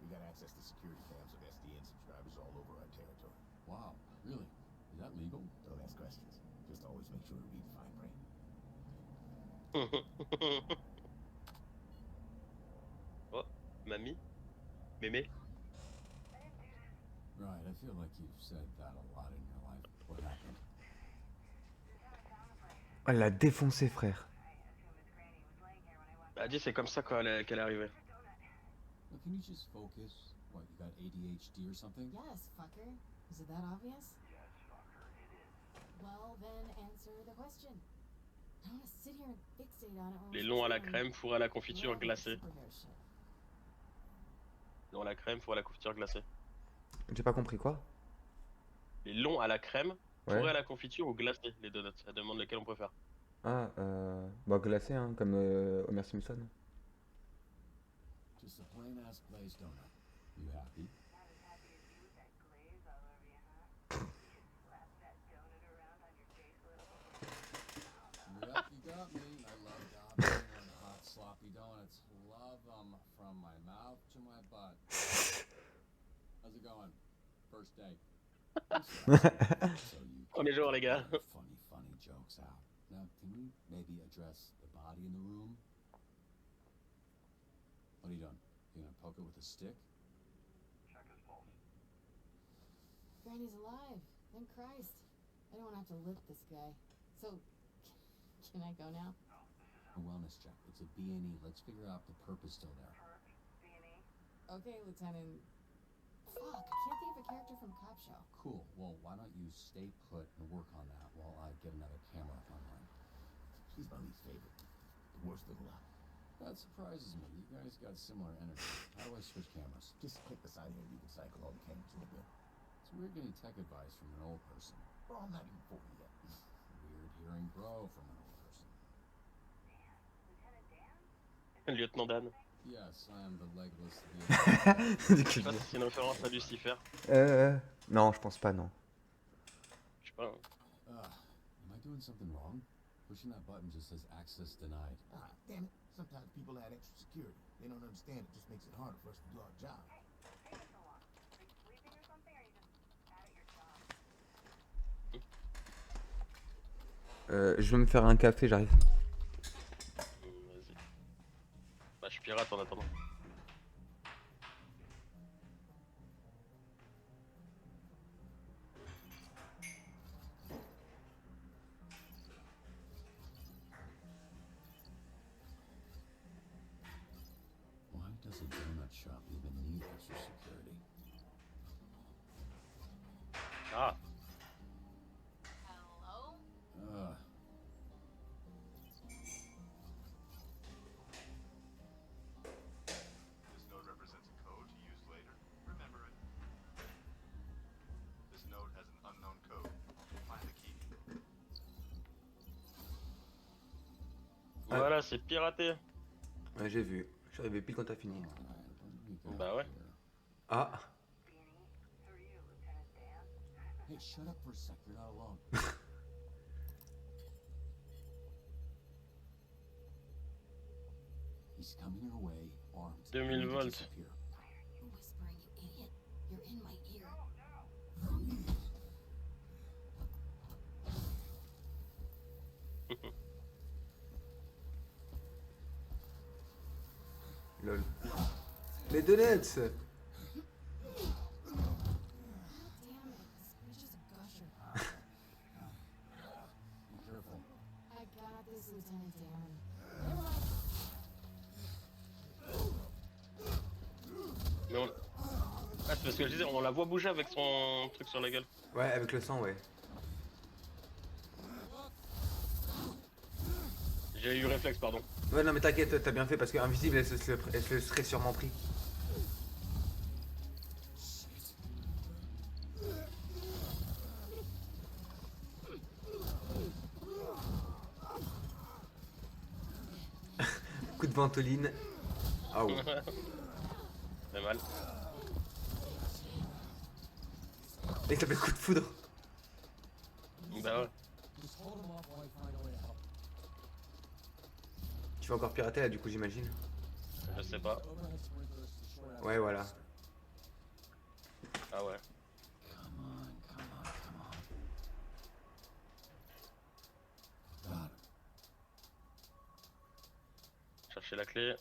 We got access to security cams of SDN subscribers all over our territory. Wow, really? Is that legal? Don't ask questions. Just always make sure to read the fine print. Oh, mamie. Mémé. Right, I feel like you've said that a lot in your life. What happened? Elle l'a défoncé, frère. Elle a dit c'est comme ça qu'elle est arrivée. Well, can you just focus? What, you got ADHD or something? Yes, fucker. Is it that obvious? Well, then answer the question. I don't want to sit here and fixate on it when Les we're longs à la supposed to crème, fourrés à la confiture love glacée. superhero shit. Longs à la crème, fourrés à la confiture glacée. J'ai pas compris quoi? Les longs à la crème, Ouais. fourrés à la confiture ou glacés, les donuts. Ça demande lequel on préfère. Ah, bah glacé, hein, comme Homer Simpson. Just a plain ass glazed donut. You happy? Yep, you got me. I love gobbling on hot sloppy donuts. Love them from my mouth to my butt. How's it going? First day. So you Premier jour, les gars. funny jokes out. Now, can we maybe address the body in the room? What are you doing? You gonna poke it with a stick? Granny's alive. Thank Christ. I don't want to have to lift this guy. So, can I go now? A wellness check. It's a B&E. Let's figure out the purpose still there. Okay, Lieutenant Fuck, I can't think of a character from Cop Show. Cool. Well, why don't you stay put and work on that while I get another camera up online? She's my least favorite. The worst of the lot. That surprises me. You guys got similar energy. How do I switch cameras? Just click the side here and you can cycle all the cameras in the bin. It's weird getting tech advice from an old person. Bro, I'm not even 40 yet. Weird hearing bro from an old person. Lieutenant Dan. Yes, I am the legless. Du Je sais coup, pas si c'est une référence à Lucifer. non, je pense pas, non. Je sais pas. Am I doing something wrong? Pushing that button just says access denied. Ah, damn it. Sometimes people add extra security. They don't understand it just makes it harder for us to do our job. Je vais me faire un café, j'arrive. Vas-y. Bah, je pirate en attendant. Why does a donut shop even need extra security? Ah, Hello? This node represents a code to use later. Remember it. This node has an unknown code. Find the key. voilà, c'est piraté. Ouais, j'ai vu. Je suis arrivé pile quand t'as fini. Alright, what do we got Bah ouais. here? Ah, Hey, shut up for a sec. You're not alone. He's coming your way, armed. 2000 You need to volts. disappear. Whispering, you idiot. You're in my ear. lol. Les donuts. Damn it. This bitch is a gusher. Be careful. I got this, Lieutenant Dan. Mais on... Ah, c'est parce que je disais, on la voit bouger avec son truc sur la gueule. Ouais, avec le sang, ouais. J'ai eu réflexe, pardon. Ouais, non, mais t'inquiète, t'as bien fait parce que invisible, elle se serait sûrement pris. Coup de ventoline. Ah ouais. C'est mal. Et ça s'appelle coup de foudre. Bah ouais. Just hold him off while I find a way to help. Tu vas encore pirater là, du coup, j'imagine. Je sais pas. Overhead sprinklers to short out. Ouais, voilà. Ah ouais. Come on, come on, come on. Got him. Chercher la clé.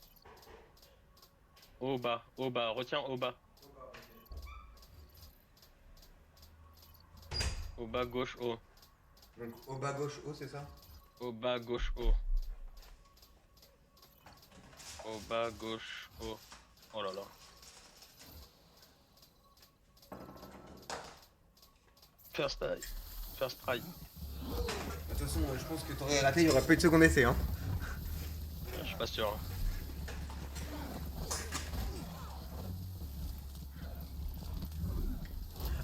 Au bas, retiens au bas. Au bas, gauche, haut. Donc au bas gauche, haut, c'est ça? Au bas, gauche, haut. Au bas, gauche, haut. Oh là là. First try. First try. De toute façon, je pense que t'aurais raté, il y aurait pas eu de second essai, hein. Je suis pas sûr. Hein.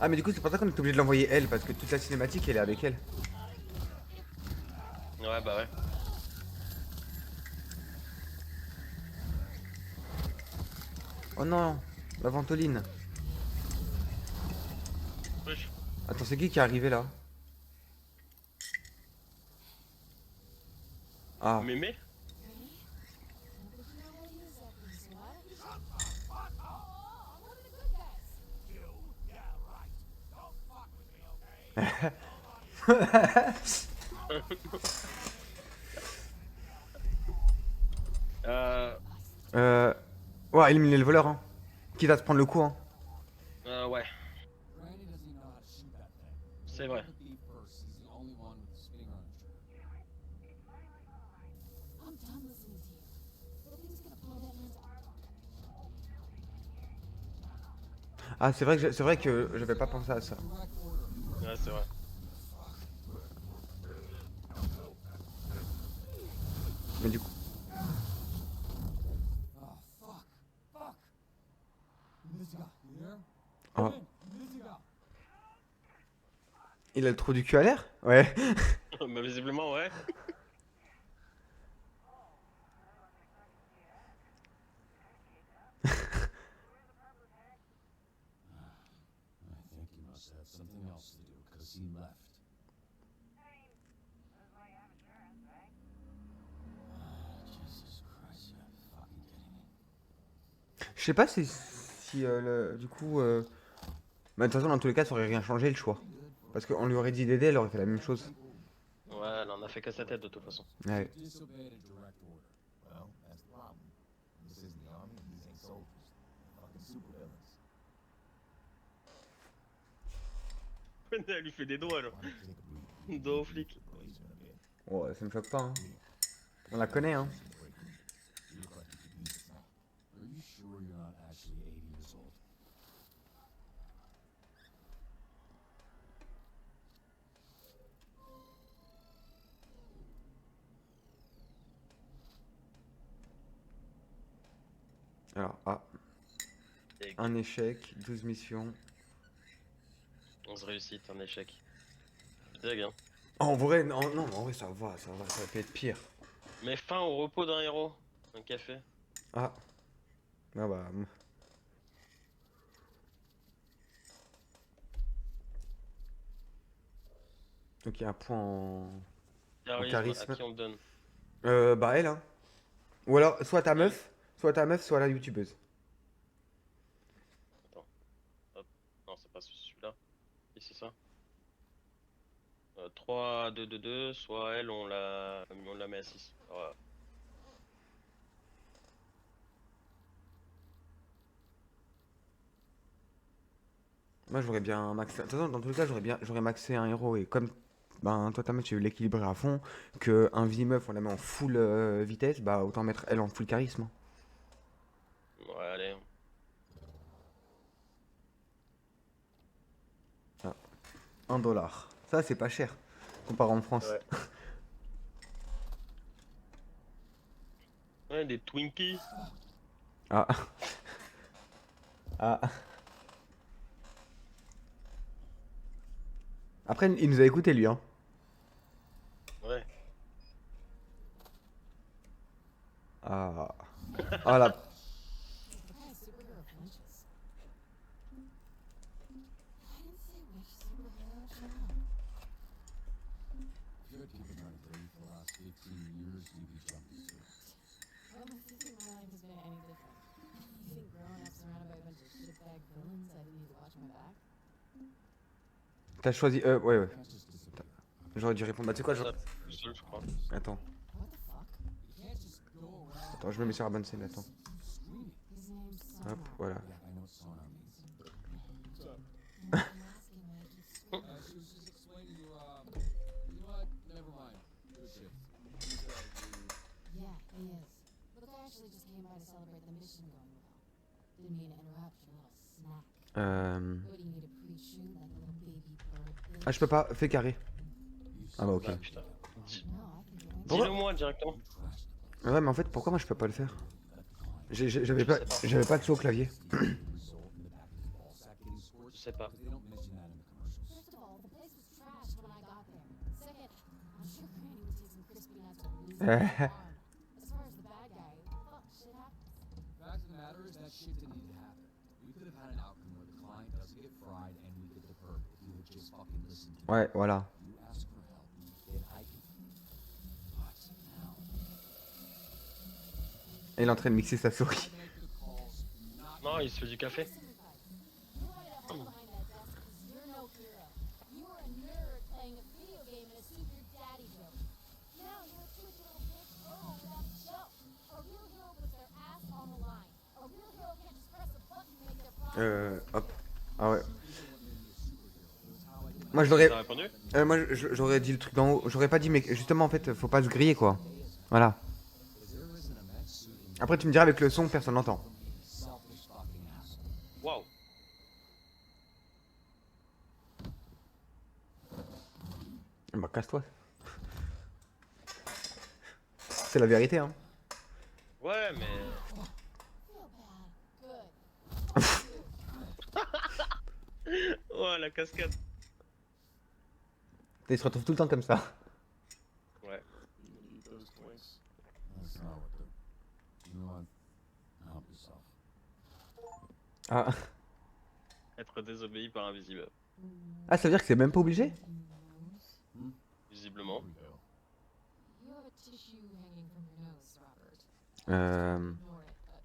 Ah, mais du coup, c'est pour ça qu'on est obligé de l'envoyer elle, parce que toute la cinématique, elle est avec elle. Ouais, bah ouais. Oh non, la ventoline. Wesh. Attends, c'est qui est arrivé là? Ah, Mémé? Ouais, éliminer le voleur, hein. Qui va se prendre le coup, hein. Ouais, Granny doesn't even know how to shoot that thing. c'est vrai. The thief first. He's the only one with the spinning on his trigger. I'm done listening to you. The thing's gonna pull that man's arm. Ah, c'est vrai que j'avais pas pensé à ça. Direct order. Ouais, c'est vrai. Mais du coup, Oh, fuck. Fuck. Niziga, you there? Oh. Come in. Niziga. il a le trou du cul à l'air? Ouais. Bah, visiblement, ouais. I think he must have something else to do because he left. Jesus Christ, you're fucking kidding me. Je sais pas si du coup. Bah, de toute façon, dans tous les cas, ça aurait rien changé le choix. Parce qu'on lui aurait dit d'aider, elle aurait fait la même chose. Ouais, elle en a fait qu'à sa tête de toute façon. Ouais. Disobeyed a direct order. Well, that's the problem. This isn't the army, these ain't soldiers. They're fucking supervillains. Elle lui fait des doigts, genre. Why don't you take a breather? Dos au flic. Blaze in a bit. Ouais, ça me choque pas, hein. On la connaît, hein. You look like you could use a snack. Are you sure you're not actually 80 years old? Alors, ah, Et un échec, 12 missions. 11 réussites, un échec. Deg, hein. En vrai, non, non, en vrai, ça peut être pire. Mais fin au repos d'un héros. Un café. Ah. Ah bah. Donc il y a un point en. charisme. À qui on le donne? Bah elle, hein. Ou alors, soit ta meuf, soit la youtubeuse. Non, c'est pas celui-là. Et c'est ça. 3, 2, 2, 2, soit elle, on la met à 6. Voilà. Moi j'aurais bien maxé. De toute façon, dans tous les cas, j'aurais maxé un héros. Et comme ben, toi ta meuf, tu veux l'équilibrer à fond, que un V-meuf, on la met en full vitesse, bah autant mettre elle en full charisme. Ouais, allez. $1. Ça, c'est pas cher. Comparé en France. Ouais. Ouais, des Twinkies. Ah. Ah. Après, il nous a écouté lui, hein. Ouais. Ah. Ah la. What kind of superhero flinches? I didn't say which superhero. Shut up. If you had people trying to kill you for the last 15 years, you'd be jumping too. Well, do you think my life has been any different? You think growing up surrounded by a bunch of shitbag villains, I didn't need to watch my back? T'as choisi. Ouais, ouais. Can't just disappear. J'aurais dû répondre. Bah, tu sais quoi, Ça, tout seul, je crois. Attends. What the fuck? You can't just go around Attends, je me mets sur la bonne scène, attends. screaming. His name's Hop, Sonar. voilà. Yeah, I know what sonar means. And I'm asking why he keeps screaming. She was just explaining you, you know what? Never mind. Good shit. Yeah, he is. Look, I actually just came by to celebrate the mission going well. Didn't mean to interrupt your little snack. What do you need to pre-shoot like a little baby bird? Ah, je peux pas. Fais carré. Ah bah ok. Bah, putain. No, I think you're right. Pourquoi Dis-le moi directement. Ouais, mais en fait, pourquoi moi je peux pas le faire? J'avais Je pas, sais pas. j'avais pas de saut au clavier. Je sais pas. They don't mention that in the commercials. First of all, the place was trashed when I got there. Second, I'm sure Granny would take some crispy nuts or lose her arm. As far as the bad guy, fuck, shit happens. Fact of the matter is that shit didn't need to happen. We could have had an outcome where the client doesn't get fried and we get the perk if you would just fucking listen to me. Ouais, voilà. You ask for help, then I can. What now? Et il est en train de mixer sa souris. Make the calls, not Non, il se fait du café. Listen, everybody. You wanted to hide behind that desk because you're no hero. You were a nerd playing a video game and a super daddy joke. Now you're a cute little bitch girl without a joke. A real hero puts their ass on the line. A real hero can't just press a button and make their problem. Hop. Ah ouais. Moi je l'aurais. T'as répondu? Moi j'aurais dit le truc d'en haut. J'aurais pas dit, mais justement en fait, faut pas se griller quoi. Voilà. Après tu me diras avec le son, personne n'entend. Waouh. Bah casse-toi. C'est la vérité, hein. Ouais, mais. Feel bad. Good. Oh, la cascade. Il se retrouve tout le temps comme ça. Ouais. You can eat those Twinks. That's not what the. You know what? Help yourself. Ah. Être désobéi par un visible. Ah, ça veut dire que c'est même pas obligé? Visiblement. Here we go. You have a tissue hanging from your nose, Robert. Euh... Ignore it, but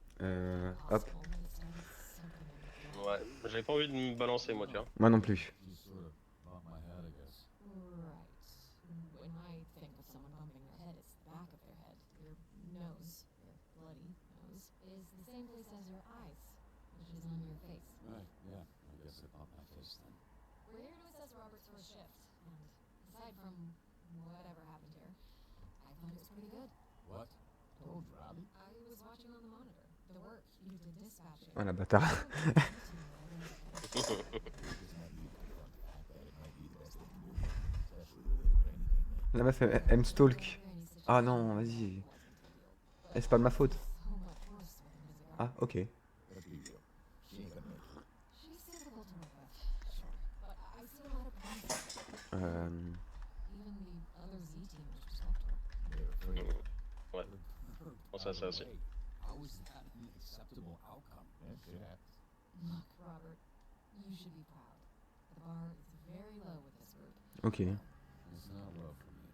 Hop. possible that it's done something in the Ouais. J'avais pas envie de me balancer, moi, tu vois. Moi non plus. You sort of bumped my head, I guess. Right. When I think of someone bumping their head, it's the back of their head. Your nose, your bloody nose, is the same place as your eyes, which is on your face. Right, yeah. I guess I bumped my face then. We're here to assess Robert's first shift, and aside from whatever happened here, I thought it was pretty good. What? Told you, Robbie. I was watching on the monitor. The work you did dispatching. Oh la bâtard. La meuf, elle me stalk. Ah non, vas-y. Eh, c'est pas de ma faute. Ah, ok. Let's be real. She ain't gonna make it. She's difficult to work with, sure, but I see a lot of promise. Even the other Z teamers respect her. They're afraid of her. Ouais. On sait ça aussi. Wait, how is that an acceptable outcome? Yeah, shit happens. Look, Robert, you should be proud. The bar is very low with this group. Ok. It's not low for me.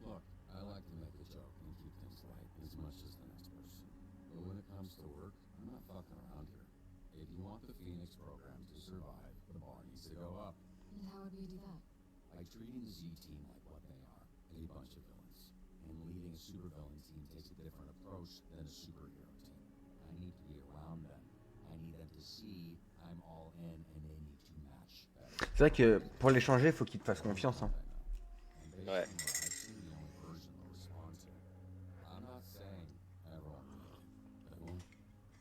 Look, I like to make a joke and keep things light as much as the next person. But when it comes to work, I'm not fucking around here. If you want the Phoenix program to survive, the bar needs to go up. And how would we do that? By treating the Z team like what they are, a bunch of villains. And leading a supervillain team takes a different approach than a superhero team. I need to be around them. I need them to see I'm all in and they need to match better. C'est vrai que pour les changer, faut qu'ils te fassent confiance. Hein. And based Ouais. on what I've seen, the only version they'll respond to. I'm not saying everyone will make it. They won't.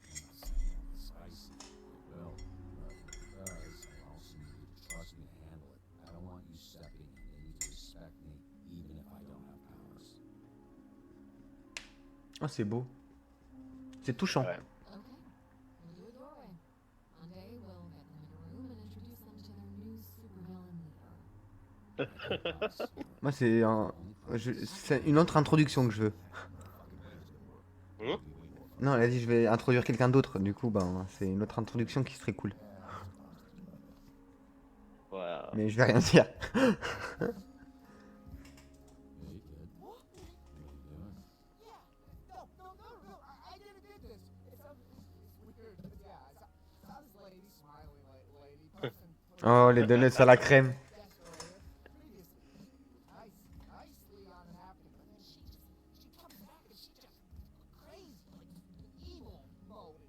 I'm not saying it won't get spicy. It will. But if it does, I also need you to trust me to handle it. I don't want you stepping in. They need to respect me, even if I don't have powers. Oh, c'est beau. C'est touchant. Ouais. Okay, we'll do it your way. Monday, we'll get them in a room and introduce them to their new supervillain leader. Moi, c'est c'est une autre introduction que je veux. Hum Non, elle a dit je vais introduire quelqu'un d'autre. Du coup, ben, c'est une autre introduction qui serait cool. Voilà. Mais je vais rien dire. Hey, kid. What are you doing? Yeah. No. I didn't do this. It's weird. Yeah. I saw this lady, smiling lady, person. Oh, les donuts à la crème. Previously, nicely unhappy, but then she comes back and she just crazy, like evil mode.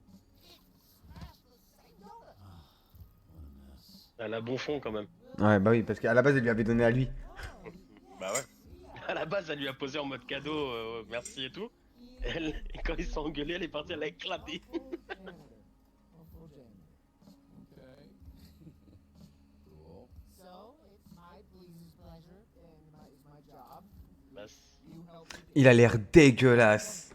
Smash the same donut. What a mess. Elle a bon fond quand même. Ouais, bah oui, parce qu'à la base, elle lui avait donné à lui. Bah ouais. À la base, elle lui a posé en mode cadeau, merci et tout. Et quand ils sont engueulés, elle est partie, elle a éclaté. Okay. Cool. So it's my pleasure and it's my job. Bah, You help me Il a l'air dégueulasse.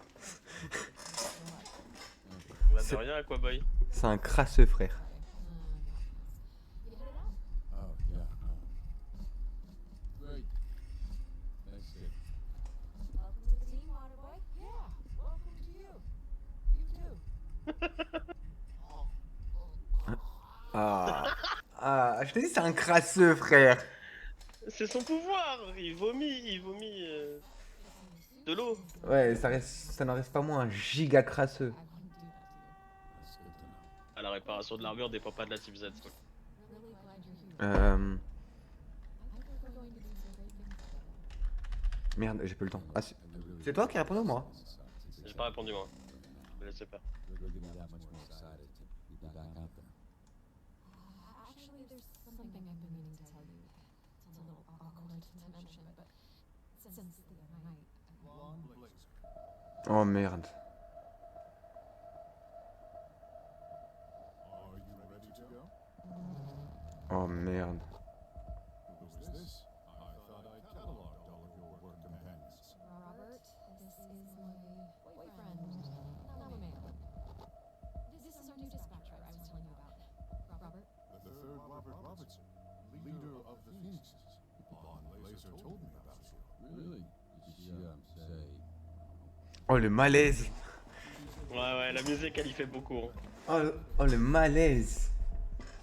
bah de rien, Aquaboy. C'est un crasseux, frère. You hit it out. Oh, yeah. Great. Thanks, kid. Welcome to the team, Waterboy. Yeah, welcome to you. You too. Ah, je te dis, c'est un crasseux, frère. C'est son pouvoir, il vomit de l'eau. Ouais, ça n'en reste pas moins un giga crasseux. I wouldn't do that to you. That's good to know. À la réparation de l'armure dépend pas de la Team Z. Really glad you're here. Euh... I think we're going to do some great things together. Merde, j'ai plus le temps. Ah, c'est And they really c'est toi qui as répondu ou moi? J'ai pas répondu moi. Je laisse faire. They're gonna get me that much more excited to be back out there. Actually, there's something I've been meaning to tell you. It's a little awkward to mention, but since the other night, Long Blazer. Oh merde. Are you ready to go? Oh merde. Who's this? I thought I'd tell Oh le malaise. Ouais, la musique elle y fait beaucoup. Hein. Oh le malaise.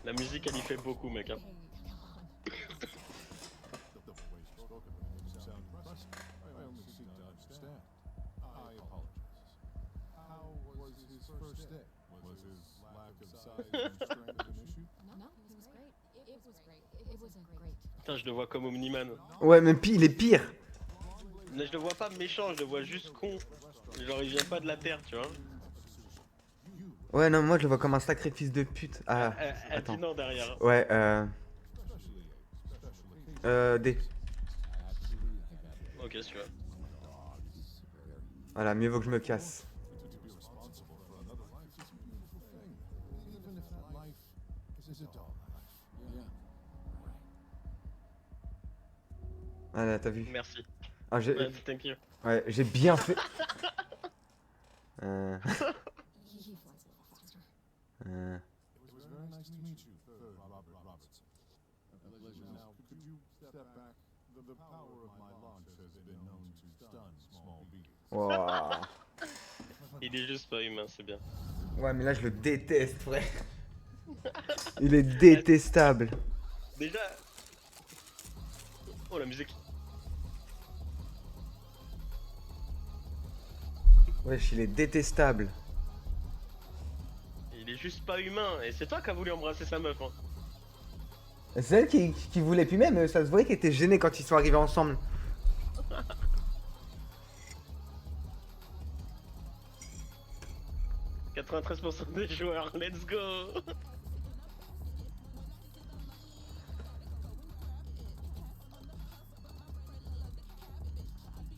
La musique elle y fait beaucoup, mec. Hein. The way you spoke about it sound impressive. I only seek to understand. I apologize. How was his first day? Was his lack of size and strength an issue? No, it was great. It was great. It was great. Putain, je le vois comme Omniman. Ouais, mais il est pire. Mais je le vois pas méchant, je le vois juste con. Genre il vient pas de la terre, tu vois. Ouais, non, moi je le vois comme un sacré fils de pute. Ah, Elle attends. dit non derrière. Ouais, D. Ok, si tu vois. Voilà, mieux vaut que je me casse. To be responsible for another life is a beautiful thing. Even if that life is a dog life. Voilà, t'as vu. Merci. Ah, Ouais, thank you. ouais, j'ai bien fait. He flies a little faster. It was very nice to meet you, Robert Robertson. Now, could you step back? The power of my launch has been known to stun small beings. Wouah. Il est juste pas humain, c'est bien. Ouais, mais là je le déteste, frère. Il est détestable. Déjà. Oh la musique. Wesh, il est détestable. Il est juste pas humain. Et c'est toi qui as voulu embrasser sa meuf. Hein. C'est elle qui voulait, puis même, ça se voyait qu'elle était gênée quand ils sont arrivés ensemble. « 93% des joueurs, let's go !»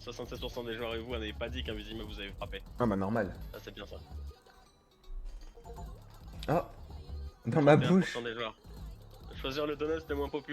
76% des joueurs et vous n'avez pas dit qu'un Vizima vous avait frappé. Ah bah normal. Ça c'est bien ça. Oh, dans ma 21% bouche. des joueurs. Choisir le donut c'était moins populaire.